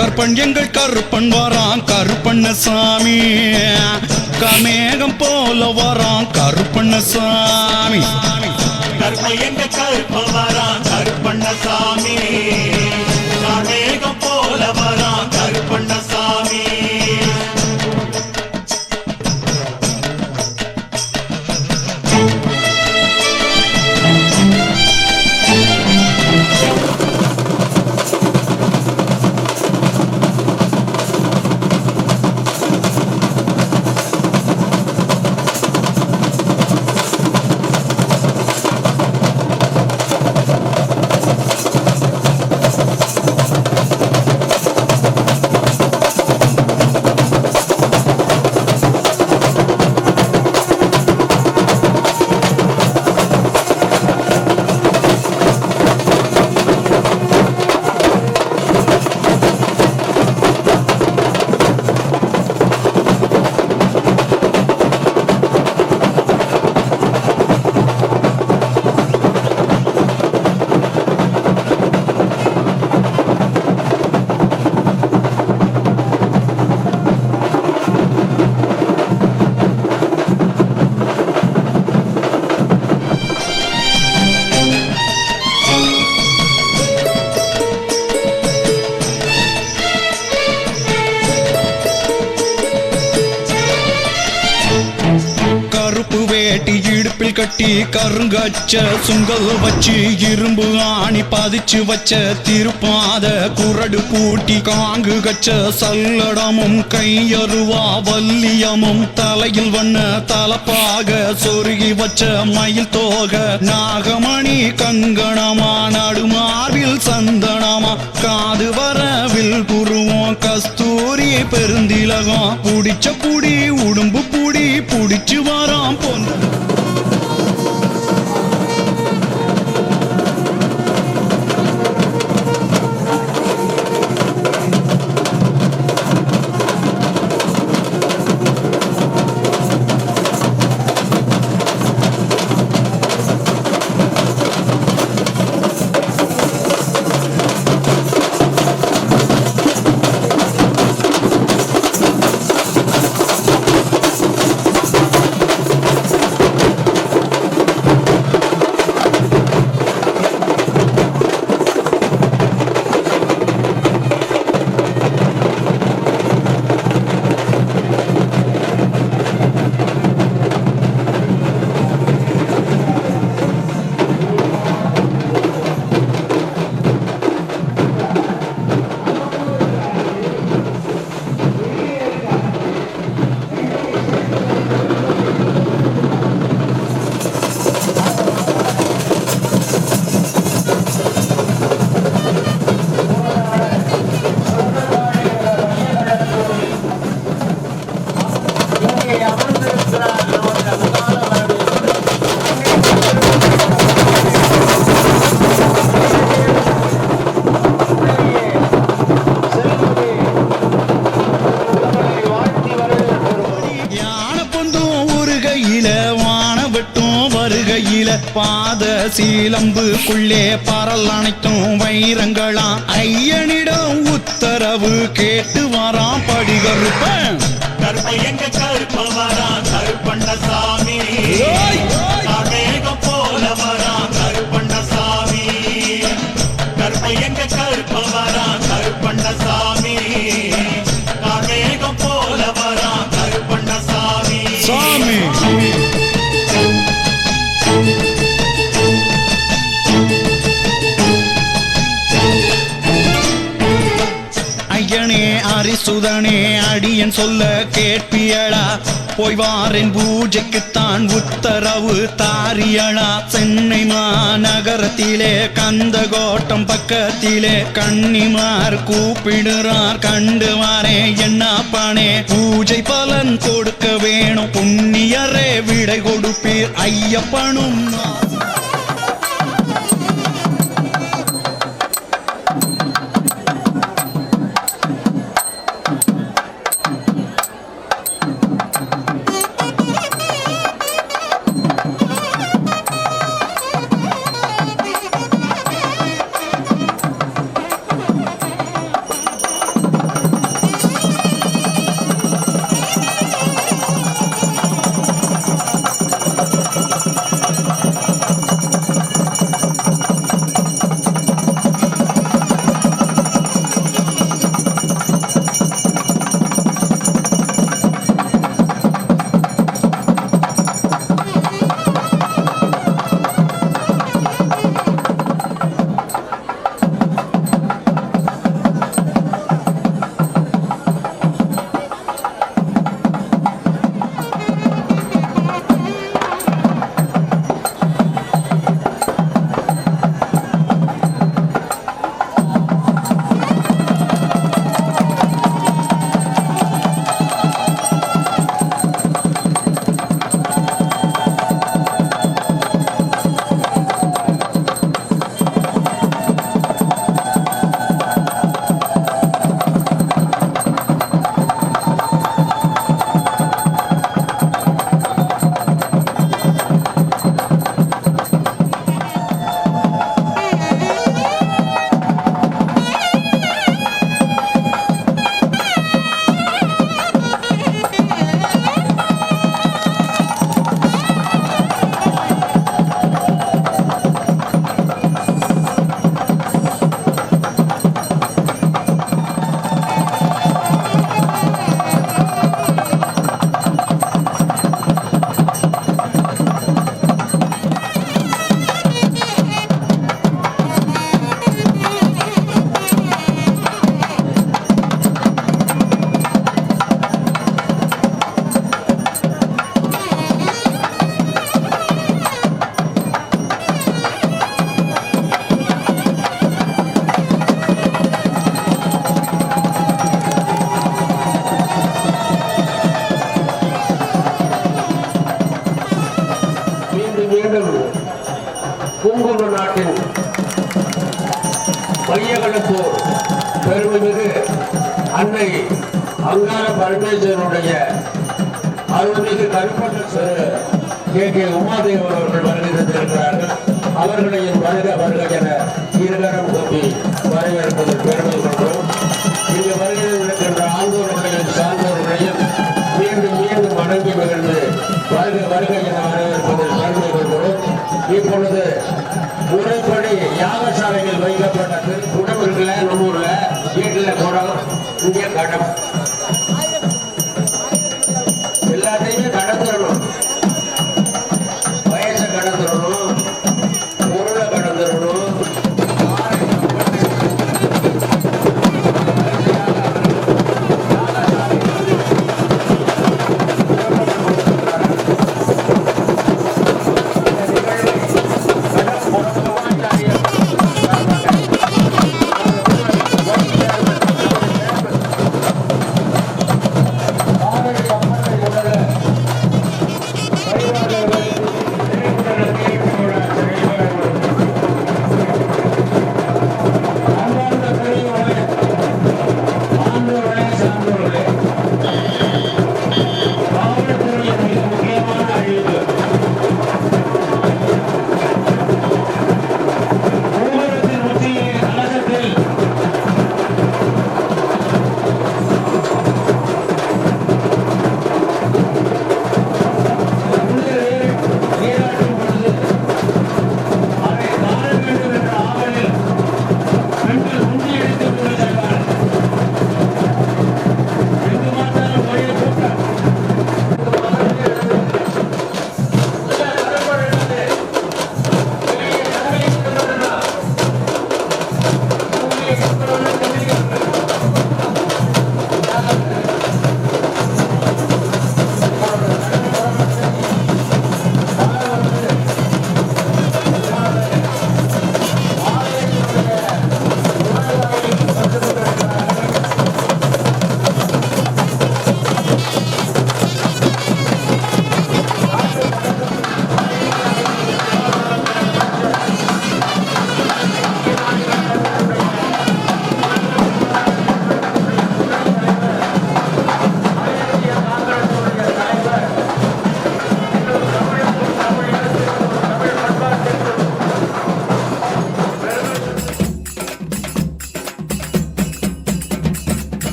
கற்பன் எங்கள் கருப்பன் வரான் கருப்பண்ணசாமி கமேகம் போல வரான் கருப்பண்ணசாமி கற்பையங்க கருப்ப வரான் கருப்பண்ணசாமி கார்மேகம் போல வரான் கருப்பண்ணசாமி கட்டி கருங்கச்ச சுங்கல் வச்சு இரும்பு ஆணி பதிச்சு வச்ச திருப்பாத குரடு பூட்டி காங்கு கச்ச சல்லடமும் கையருவா வல்லியமும் தலையில் வண்ண தலப்பாக சொருகி வச்ச மயில் தோக நாகமணி கங்கணமா நடுமார்பில் சந்தனமா காது வரவில் குருவோம் கஸ்தூரி பெருந்திலகம் புடிச்ச புடி உடும்பு புடி புடிச்சு வராம் பொண்ணு பாத சீலம்புக்குள்ளே பரல் அனைத்தும் வைரங்களாம் ஐயனிடம் உத்தரவு கேட்டு வரான் படிகருப்பன் கற்பையங்க கருப்ப வரான் கருப்பண்ணசாமி கார்மேகம் போல வரான் கருப்பண்ணசாமி கற்பையங்க கருப்ப வரான் கருப்பண்ணசாமி கார்மேகம் போல வரான் கருப்பண்ணசாமி சாமி சுதனே அடியன் சொல்ல கேட்பியளா போய் வாரின் பூஜைக்குத்தான் உத்தரவு தாரியளா சென்னை மாநகரத்திலே கந்தகோட்டம் பக்கத்திலே கன்னிமார் கூப்பிடுறார் கண்டு வாரே என்னப்பானே பூஜை பலன் கொடுக்க வேணும் புண்ணியரே விடை கொடுப்பீர் ஐயப்பனும் குங்கும நாட்டின் மையகலத்தூர் பெருமைமிகு அன்னை அங்கார பரமேஸ்வரனுடைய அருள்மிகு கருப்பட்ட கே உமாதேவன் அவர்கள் வருகை தந்திருக்கிறார்கள். அவர்களை வருக என இருகரம் கூப்பி வரவேற்பதில் பெருமை கொண்டோம். இங்கு வருகை இருக்கின்ற ஆந்தோர்களையும் சார்ந்தவர்களையும் மீண்டும் மீண்டும் வணங்கி மகிழ்ந்து வருக என வரவேற்பதில் பெருமை கொண்டோம். இப்பொழுது முறைப்படி யாகசாலையில் வைக்கப்பட்ட குடம் இருக்குல்ல, நம்ம ஊர்ல வீட்டுல குடம், இங்கே கடம், எல்லாத்தையுமே கடந்துடணும். வயசை கடந்துடணும், பொருளை கடந்துடணும்.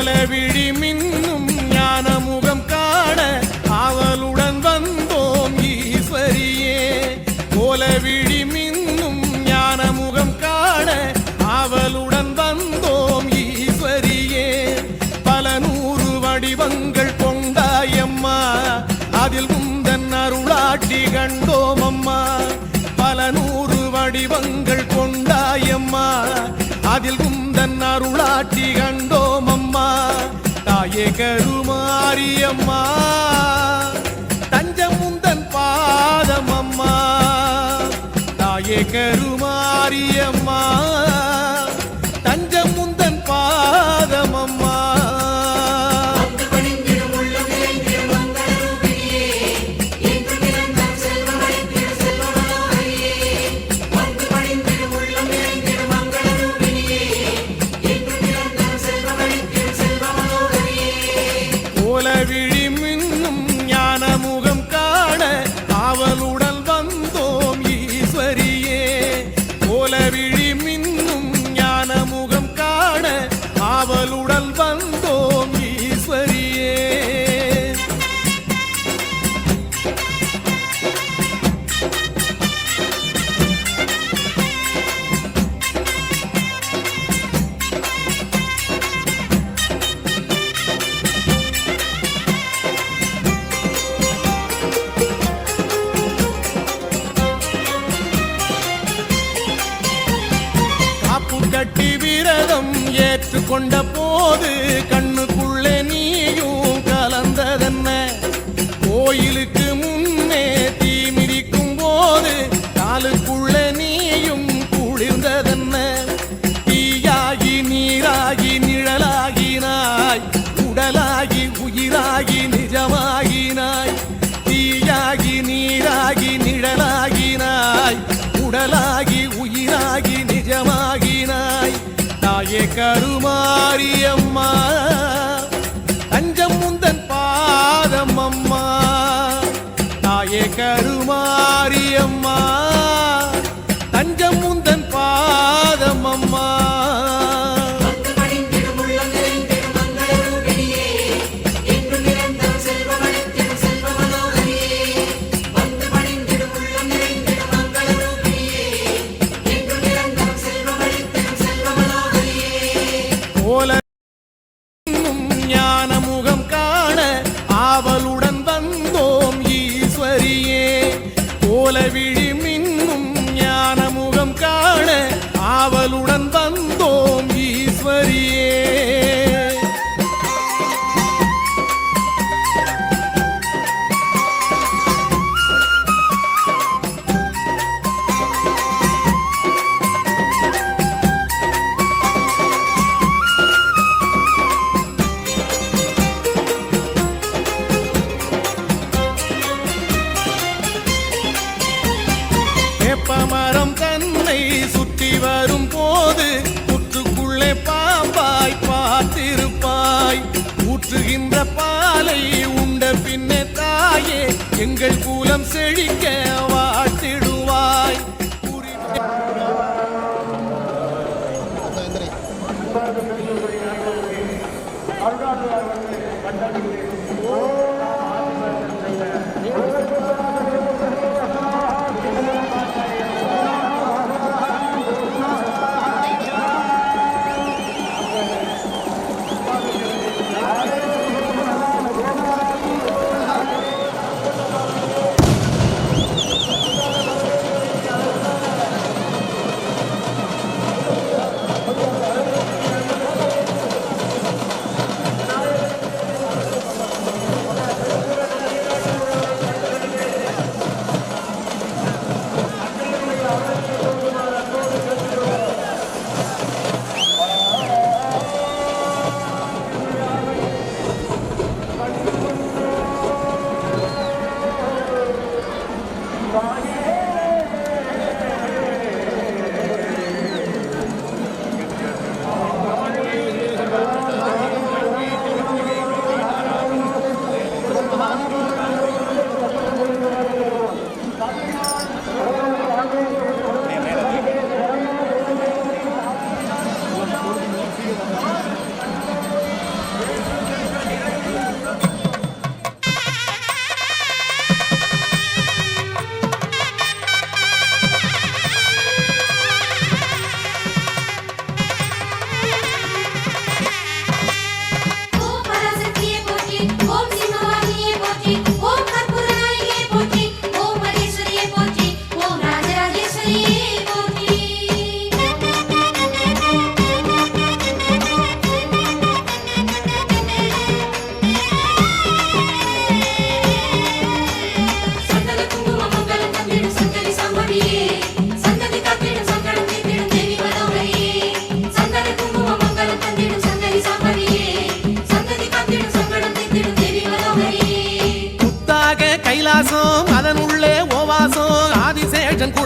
கோலவிழி மின்னும் ஞான முகம் காண ஆவலுடன் வந்தோம் ஈஸ்வரியே. கோலவிழி மின்னும் ஞான முகம் காண ஆவலுடன் வந்தோம் ஈஸ்வரியே. பல நூறு வடிவங்கள் கொண்டாயம்மா, அதில் உந்தன் அருளாட்சி கண்டோம் அம்மா. பல நூறு வடிவங்கள் கொண்டாயம்மா, அதில் உந்தன் அருளாட்சி கண்டோம் அம்மா. தாயே கருமாரியம்மா, தஞ்சம் உந்தன் பாதம் அம்மா. தாயே கருமாரியம்மா, தஞ்சம் உந்தன் பாதம் அம்மா. கோலவிழி மின்னும் ஞான முகம் காண ஆவலுடன் வந்தோம் ஈஸ்வரியே. கோலவிழி மின்னும் ஞான முகம் காண ஆவலுடன் வந்தோம் ஈஸ்வரியே. காப்பு கட்டி விரதம் ஏற்றுக்கொண்ட போது கண்ணுக்குள்ளே நீயும் கலந்ததென்ன? கோயிலுக்கு முன்னே தீ மிதிக்கும் போது காலுக்குள்ளே நீயும் குளிர்ந்ததென்ன? தீயாகி நீராகி நிழலாகினாய், உடலாகி உயிராகி நிஜமாகினாய். தீயாகி நீராகி நிழலாகினாய், உடலாகி உயிராகி நிஜமாகினாய். தாயே கருமாரியம்மா, தஞ்சம் உந்தன் பாதம் அம்மா. தாயே கருமாரியம்மா, தஞ்சம் உந்தன் பாதம் அம்மா. கோல ஞான முகம் காண ஆவலுடன் வந்தோம் ஈஸ்வரியே. கோலவிழி மின்னும் ஞான முகம் காண ஆவலுடன் வந்தோம் ஈஸ்வரியே. வேப்பமரம் தன்னை சுற்றி வரும் போது புற்றுக்குள்ளே பாம்பாய் பார்த்திருப்பாய். ஊற்றுகின்ற பாலை உண்ட பின்னே தாயே எங்கள் கூலம் செழிக்க வாழ்த்திடுவாய்.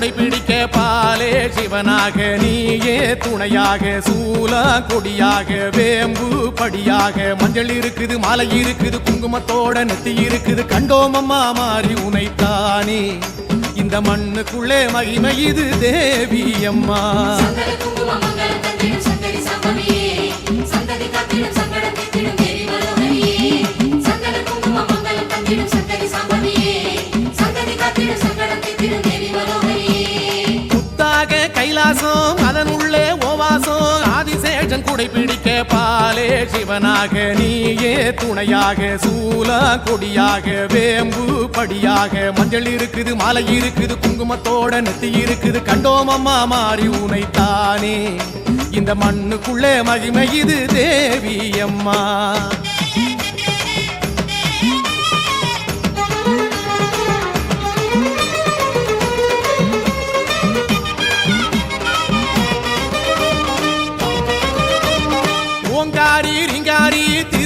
குடைபிடிக்க பாலே சிவனாக நீயே துணையாக சூல கொடியாக வேம்பு படியாக மஞ்சள் இருக்குது மாலை இருக்குது குங்குமத்தோட நெத்தி இருக்குது கண்டோமம்மா மாறி உனைத்தானே இந்த மண்ணுக்குள்ளே மகிமை இது தேவி அம்மா கைலாசம் அதனுள்ளே ஓவாசம் ஆதிசேஷன் குடைபிடிக்க பாலே சிவனாக நீயே துணையாக சூல கொடியாக வேம்பு படியாக மஞ்சள் இருக்குது மாலை இருக்குது குங்குமத்தோட நெத்தி இருக்குது கண்டோமம்மா மாறி உனைத்தானே இந்த மண்ணுக்குள்ளே மகிமை இது தேவி அம்மா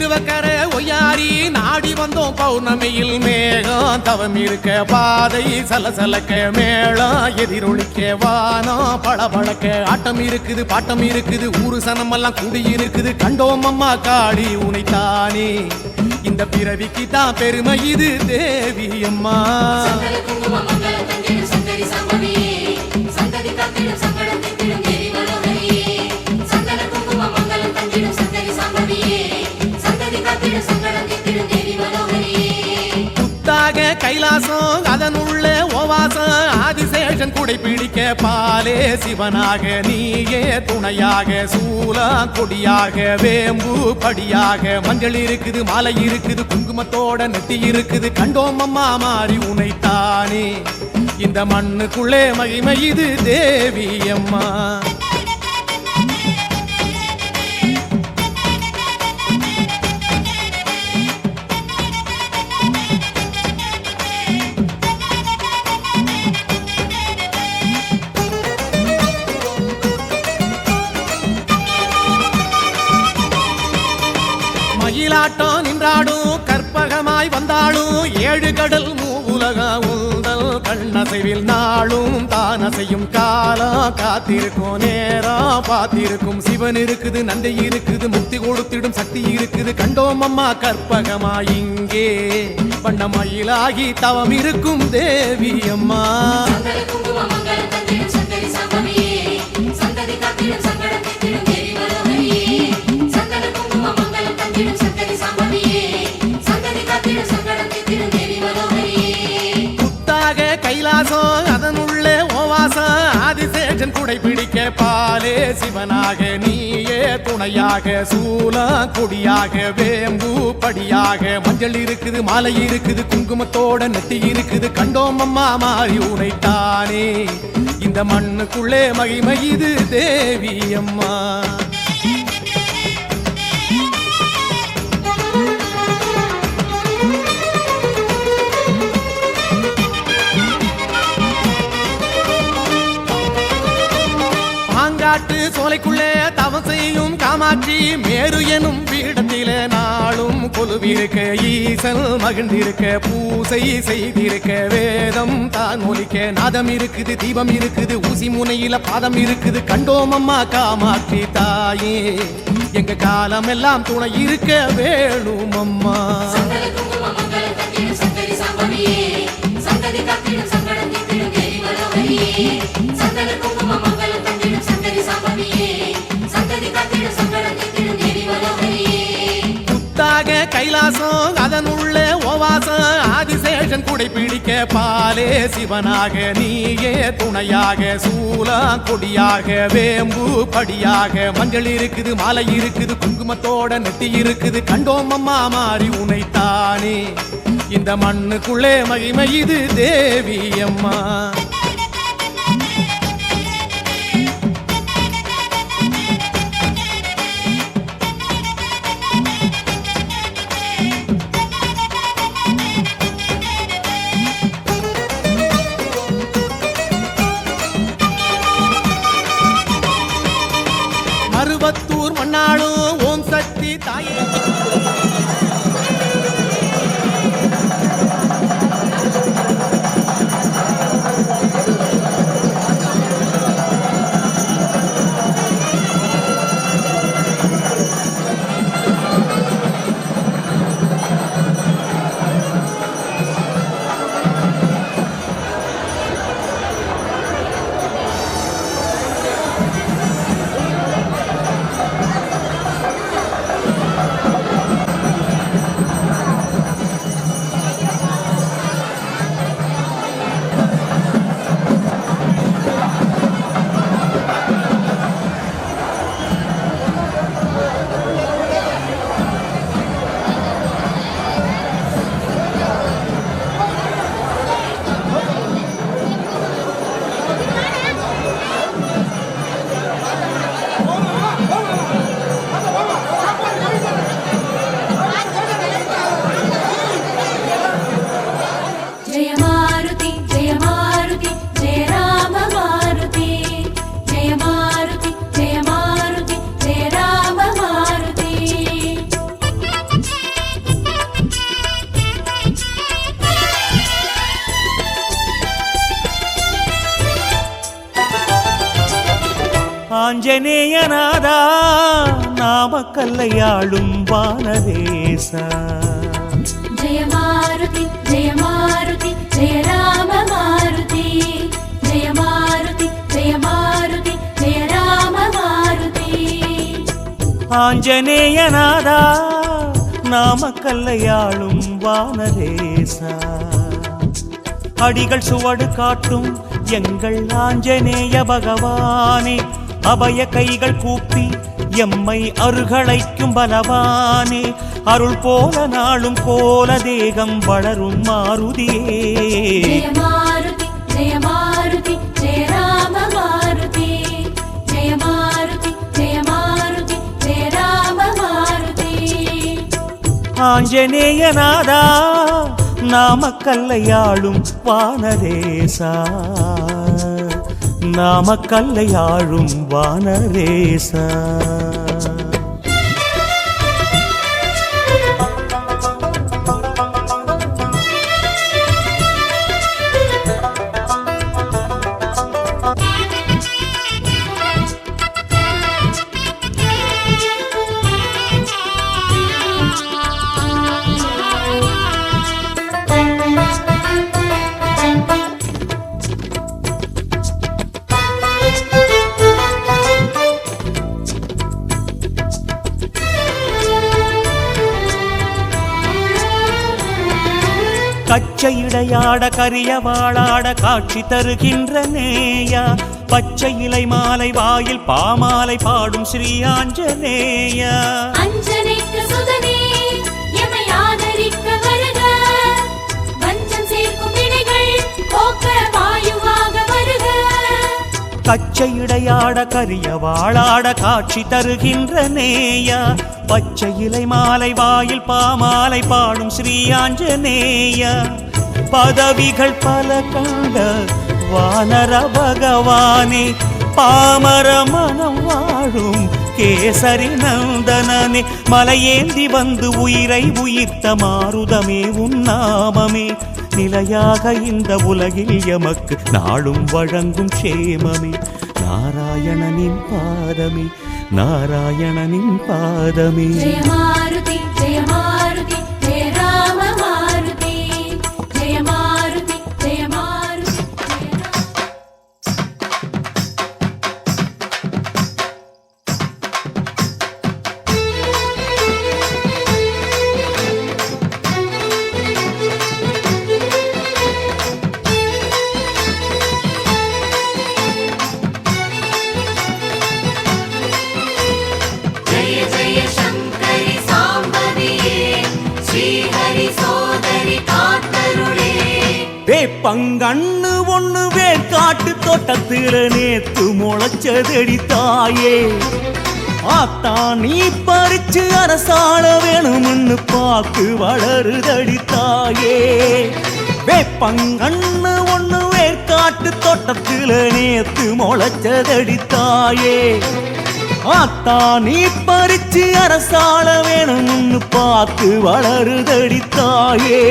திருவக்கரை ஒய்யாரி நாடி வந்தோம் பௌர்ணமியில் மேகம் தவம் இருக்க பாதை சலசலக்க மேளம் எதிரொலிக்க வானம் பளபளக்க ஆட்டம் இருக்குது பாட்டம் இருக்குது ஊரு சனமெல்லாம் கூடி இருக்குது கண்டோம் அம்மா காடி உனைத்தானே இந்த பிறவிக்கு தான் பெருமை இது தேவி அம்மா கைலாசம் அதனுள்ளே ஓவாசம் ஆதிசேஷன் குடைபிடிக்க பாலே சிவனாக நீயே துணையாக சூல கொடியாக வேம்பு படியாக மஞ்சள் இருக்குது மாலை இருக்குது குங்குமத்தோட நெத்தி இருக்குது கண்டோம் அம்மா மாறி உனைத்தானே இந்த மண்ணுக்குள்ளே மகிமை இது தேவி அம்மா மயிலாட்டம் நின்றாடும் கற்பகமாய் வந்தாலும் ஏழு கடல் மூவுலக உந்தல் கண்ணசைவில் நாளும் தானசையும் காலம் காத்திருக்கும் நேரம் பார்த்திருக்கும் சிவன் இருக்குது நந்தை இருக்குது முக்தி கொடுத்திடும் சக்தி இருக்குது கண்டோம் அம்மா கற்பகமாய் இங்கே வண்ண மயிலாகி தவம் இருக்கும் தேவி அம்மா கைலாசம் அதனுள்ளே ஓவாசம் ஆதிசேஷன் குடைபிடிக்க பாலே சிவனாக நீயே துணையாக சூல கொடியாக வேம்பு படியாக மஞ்சள் இருக்குது மாலை இருக்குது குங்குமத்தோட நெத்தி இருக்குது கண்டோம் அம்மா மாறி உனைத்தானே இந்த மண்ணுக்குள்ளே மகிமை இது தேவி அம்மா சோலைக்குள்ளே தவம் செய்யும் காமாட்சி மேரு எனும் பீடத்திலே நாளும் கொலுவிருக்க ஈசல் மகிழ்ந்திருக்க பூசை செய்திருக்க வேதம் தான் ஒலிக்க நாதம் இருக்குது தீபம் இருக்குது ஊசி முனையில பாதம் இருக்குது கண்டோம் அம்மா காமாட்சி தாயே எங்க காலம் எல்லாம் துணை இருக்க வேணும் அம்மா கைலாசம் அதனுள்ளே ஓவாசம் ஆதிசேஷன் குடைபிடிக்க பாலே சிவனாக நீயே துணையாக சூல கொடியாக வேம்பு படியாக மஞ்சள் இருக்குது மாலை இருக்குது குங்குமத்தோட நெத்தி இருக்குது கண்டோம் அம்மா மாறி உனைத்தானே இந்த மண்ணுக்குள்ளே மகிமை இது தேவி அம்மா மருவத்தூர் மண்ணாளும் ஓம் சக்தி தாயே ஆஞ்சநேயநாதா நாமக்கல்லையாளும் வானரேசா ஜெய மாருதி ஜெய மாருதி ஜெய ராம மாருதி ஜெய மாருதி ஜெய மாருதி ஜெய ராம மாருதி ஆஞ்சநேயநாதா நாமக்கல்லையாளும் வானரேசா அடிகள் சுவடு காட்டும் எங்கள் ஆஞ்சநேய பகவானே அபய கைகள் கூப்பி எம்மை அருகளைக்கும் பலவானே அருள் போல நாளும் கோல தேகம் வளரும் மாருதியே ஜெய மாருதி ஜெய மாருதி ஜெய ராம மாருதி ஜெய மாருதி ஜெய மாருதி ஜெய ராம மாருதி ஆஞ்சநேயநாதா நாமக்கல்லையாளும் வானரேசா நாமக்கல்லையாளும் வானரேசா கச்சையிடையாட கரிய வாழாட காட்சி தருகின்ற நேயா பச்சை இலை மாலை வாயில் பாமாலை பாடும் ஸ்ரீ ஆஞ்சநேயா அஞ்சனைக்கு சுதனே எமை ஆதரிக்க வருக வஞ்சம் சேர்க்கும் வினைகள் போக்க வாயுவாக வருக கச்சையிடையாட கரிய வாழாட காட்சி தருகின்ற நேயா பச்சை இலை மாலை வாயில் பாமாலை பாடும் ஸ்ரீ ஆஞ்சநேயா பதவிகள் பல கண்ட வானர பகவானே பாமர மனம் வாழும் கேசரி நந்தனனே மலையேந்தி வந்து உயிரை உயிர்த்த மாருதமே உன்னாமமே நிலையாக இந்த உலகில் எமக்கு நாளும் வழங்கும் சேமமே நாராயணனின் பாதமே நாராயணனின் பாதமே ஜெய மாருதி ஜெய மாருதி ஜெய ராம மாருதி ஜெய மாருதி ஜெய மாருதி ஜெய ஜெய சங்கரி சாம்பவியே ஸ்ரீ ஹரி சோதரி காத்தருளே வேப்பங்கண்ணு ஒண்ணு வேர்காட்டு தோட்டத்துல நேத்து முளைச்சதடி தாயே ஆத்தா நீ பறிச்சு அரசாள வேணும்னு பார்த்து வளருதடி தாயே வேப்பங்கண்ணு ஒண்ணு வேர்காட்டு தோட்டத்துல நேத்து முளைச்சதடி தாயே ஆத்தா நீ பறிச்சு அரசாள வேணும்னு பார்த்து வளருதடி தாயே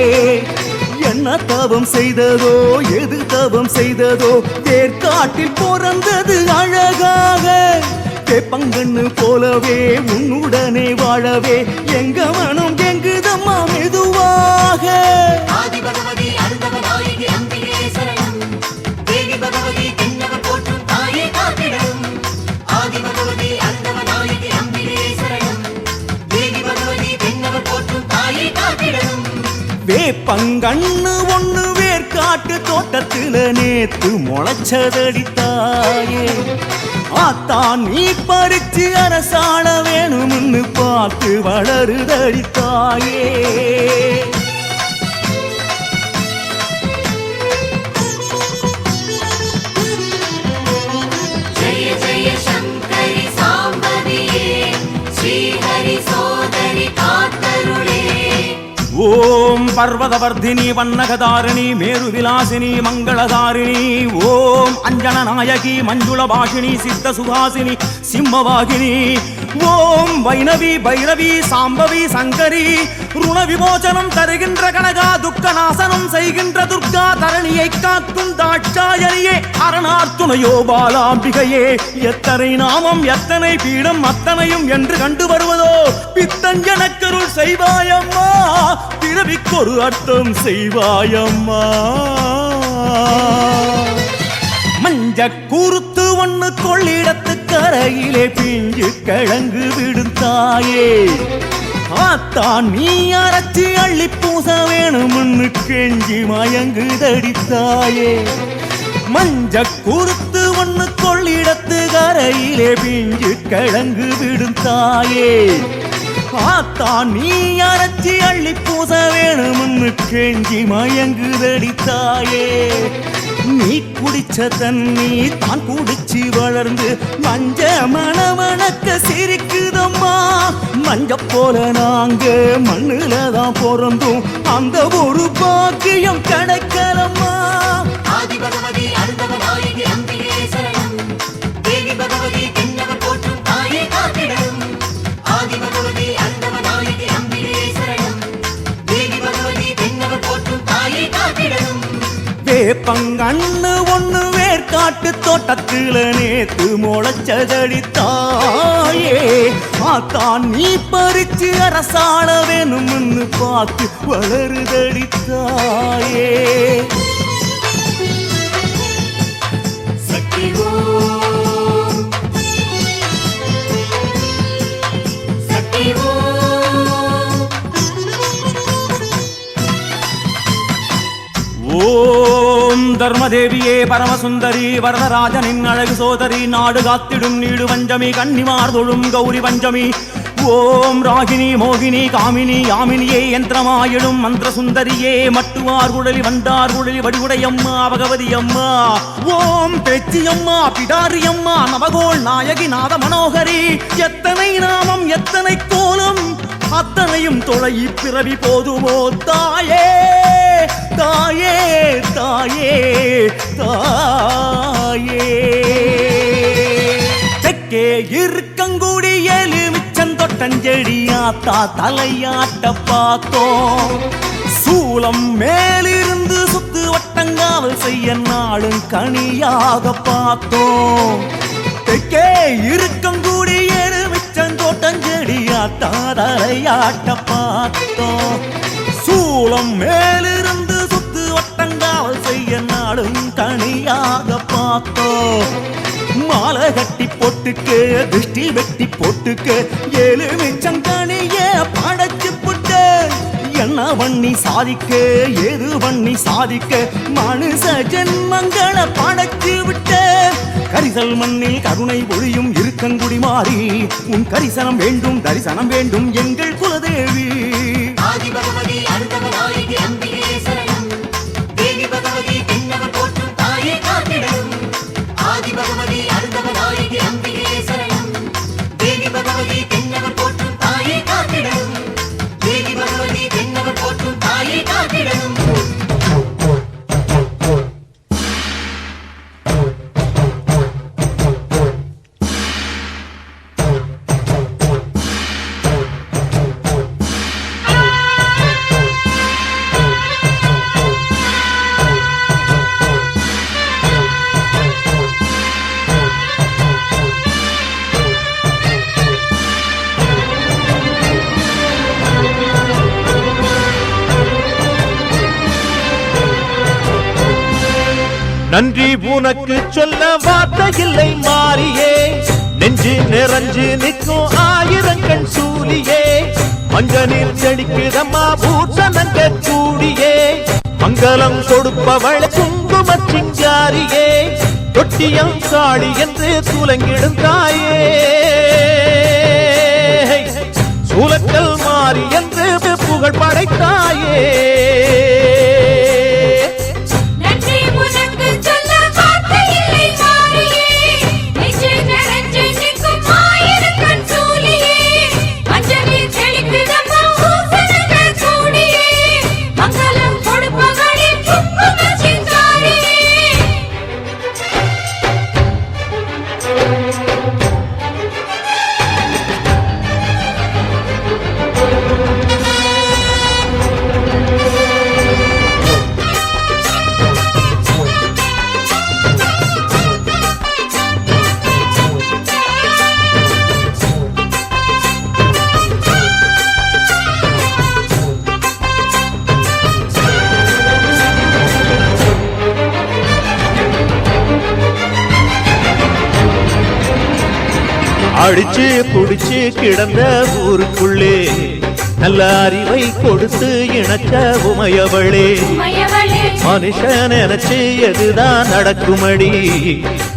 என்ன தவம் செய்ததோ எது தவம் செய்ததோ வேர்காட்டில் பிறந்தது அழகாக வேப்பங்கண்ணு போலவே உன்னுடனே வாழவே எங்க மனம் எங்குதம்மா மெதுவாக ஆதி பகவதி அருந்தவ நாயகி அம்பிகே சரணம் தேவி பகவதி தென்னவர் போற்றும் தாயே காத்திடும் ஆதி பகவதி அருந்தவ நாயகி அம்பிகே சரணம் தேவி பகவதி தென்னவர் போற்றும் தாயே காத்திடும் வேப்பங்கண்ணு ஒண்ணு வேர்காட்டு தோட்டத்துல நேத்து முளைச்சதடி தாயே ஆத்தா நீ பறிச்சு அரசாள வேணும்னு பார்த்து வளருதடி தாயே ஜெய ஜெய சங்கரி சாம்பவியே ஸ்ரீ ஹரி சோதரி காத்தருளே ஓம் பர்வதவர்தினி வண்ணகதாரிணி மேருவிலாசினி மங்களதாரிணி ஓம் அஞ்சன நாயகி மஞ்சுள பாஷினி சித்த சுகாசினி சிம்மவாகினி ஓம் வைணவி பைரவி சாம்பவி சங்கரி ருண விமோசனம் தருகின்ற கனகா துக்க நாசனம் செய்கின்ற துர்கா தரணியை காக்கும் தாட்சாயணியே அரணார் துணையோ பாலாம்பிகையே எத்தனை நாமம் எத்தனை பீடம் அத்தனையும் என்று கண்டு வருவதோ பித்தஞ்சனக்கருள் செய்வாயம்மா பிறவிக்கொரு அர்த்தம் செய்வாயம்மா மஞ்ச கூறுத்து ஒண்ணு கொள்ளிடத்து கரையிலே பிஞ்சு கிழங்கு விடுத்தாயே ஆத்தான் நீ அரைச்சி அள்ளி பூச வேணும்னு கெஞ்சி மயங்கு தடித்தாயே மஞ்ச கூறுத்து ஒண்ணு கொள்ளிடத்து கரையிலே பிஞ்சு கிழங்கு விடுத்தாயே ஆத்தான் நீ அரைச்சி அள்ளி பூச வேணும்னு கெஞ்சி மயங்கு தடித்தாயே நீ குடிச்ச தண்ணி தான் குடிச்சு வளர்ந்து மஞ்ச மணமணக்க சிரிக்குதம்மா மஞ்ச போல நாங்க மண்ணுல தான் பிறந்தோம் அந்த ஒரு பாக்கியம் கிடைக்கலம்மா ஆதி பகவதி அருந்தவ நாயகி அம்பிகே சரணம் தேவி பகவதி தென்னவர் போற்றும் தாயே காத்திடும் ஆதி பகவதி அருந்தவ நாயகி அம்பிகே சரணம் தேவி பகவதி தென்னவர் போற்றும் தாயே காத்திடும் வேப்பங்கண்ணு ஒண்ணு வேர்காட்டு தோட்டத்துல நேத்து முளைச்சதடி தாயே ஆத்தான் நீ பறிச்சு அரசாள வேணும்னு பார்த்து வளருதடி தாயே சக்தி ஓம் சக்தி ஓம் ஓம் தர்மதேவியே பரமசுந்தரி வரதராஜனின் அழகு சோதரி நாடு காத்திடும் நீடு பஞ்சமி கன்னிமார் தொழும் கௌரி பஞ்சமி ஓம் ராகினி மோகினி காமினி யாமினியே யந்திரமாயிடும் மந்திர சுந்தரியே மட்டுவார் குழலி வண்டார் குழலி வடிவுடையம்மா பகவதி அம்மா ஓம் பேச்சியம்மா பிடாரியம்மா நவகோள் நாயகி நாத மனோகரி எத்தனை நாமம் எத்தனை கோலம் அத்தனையும் தொலை பிறவி போதுமோ தாயே தாயே தாயே தாயே தெற்கே இருக்கங்குடி எலுமிச்சந்தொட்டஞ்செடியாத்தா தலையாட்ட பார்த்தோம் சூலம் மேலிருந்து சுத்து வட்டங்காவல் செய்ய நாளும் கனியாக பார்த்தோம் தெற்கே இருக்கங்குடி எலுமிச்சந்தோட்டஞ்செடியாத்தா தலையாட்ட பார்த்தோம் சூலம் மேலிருந்து சுத்து வட்டங்காவல் செய்ய நாளும் தனியாக பார்த்தோம் மாலை கட்டி போட்டுக்க திருஷ்டி வெட்டி போட்டுக்க எலுமிச்சங்கனிய படைச்சு புட்டு என்ன பண்ணி சாதிக்க ஏது பண்ணி சாதிக்க மனுஷ ஜென்மங்களை படைச்சு விட்ட கரிசல் மண்ணில் கருணை ஒளியும் இருக்கங்குடி மாறி உன் கரிசனம் வேண்டும் தரிசனம் வேண்டும் எங்கள் குலதேவி ஆதி பகவதி அருந்தவ நாயகி அம்பிகே சரணம் தேவி பகவதி தென்னவர் போற்றும் தாயே காத்திடும் ஆதி பகவதி அருந்தவ நாயகி அம்பிகே சரணம் தேவி பகவதி தென்னவர் போற்றும் தாயே காத்திடும் தேவி பகவதி தென்னவர் போற்றும் தாயே காத்திடும் நன்றி உனக்கு சொல்ல வார்த்தை இல்லை மாறியே நெஞ்சு நிறைஞ்சு நிற்கும் ஆயிரங்கண் சூலியே மஞ்ச நீர் செடிக்குதம்மா பூசணங்க கூடியே மங்களம் கொடுப்பவள் குங்கும சிங்காரியே தொட்டியம் காளி என்று துலங்கிடும் தாயே சூலக்கல் மாறி என்று புகழ் படைத்தாயே ஆயிரக்கண் சூலியே அஞ்சலில் செழிக்குதம்மா பூசணங்க கூடியே அடிச்சு புடிச்சு கிடந்த ஊருக்குள்ளே நல்ல அறிவை கொடுத்து இணைச்ச உமையவளே உமையவளே மனுஷன் நினைச்சு எதுதான் நடக்குமடி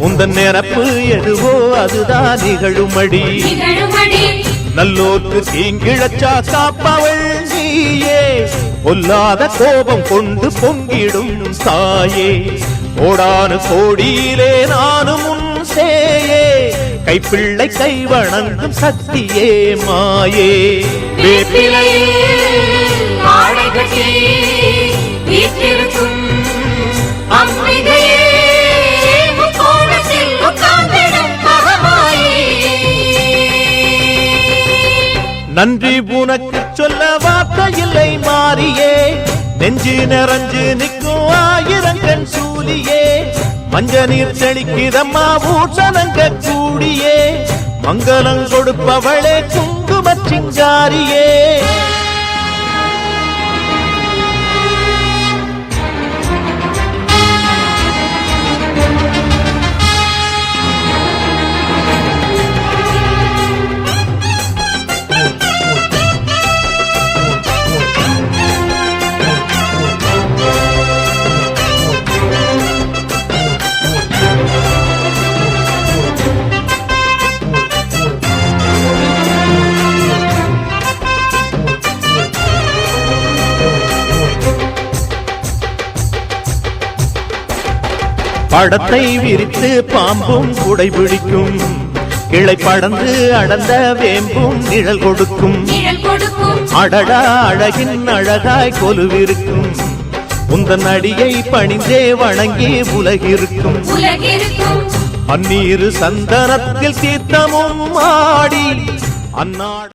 உந்தன் நிரப்பு எதுவோ அதுதான் நிகழுமடி நிகழுமடி நல்லோர்க்கு தீங்கிழச்சா காப்பவள் நீயே பொல்லாத கோபம் கொண்டு பொங்கிடும் தாயே கோடானு கோடியிலே நானும் உன் சேயே கைப்பிள்ளை கை வணங்கும் சக்தியே மாயே வேப்பிலையில் ஆடை கட்டி வீற்றிருக்கும் அம்பிகையே முக்கோணத்தில் உட்கார்ந்திடும் மகமாயே நன்றி உனக்கு சொல்ல வார்த்தை இல்லை மாறியே நெஞ்சு நிறைஞ்சு நிற்கும் ஆயிரங்கன் சூலியே மஞ்ச நீர் செழிக்கிறம்மா ஊசனங்க கூடியே மங்களம் கொடுப்பவளே குங்கும சிங்காரியே படத்தை விரித்து பாம்பும் குடை பிடிக்கும் கிளை படந்து அடர்ந்த வேம்பும் நிழல் கொடுக்கும் அடடா அழகின் அழகாய் கொலுவிருக்கும் உந்தன் அடியை பணிந்தே வணங்கி உலகிருக்கும் அந்நீரு சந்தனத்தில் தீர்த்தமும் ஆடி அந்நாடு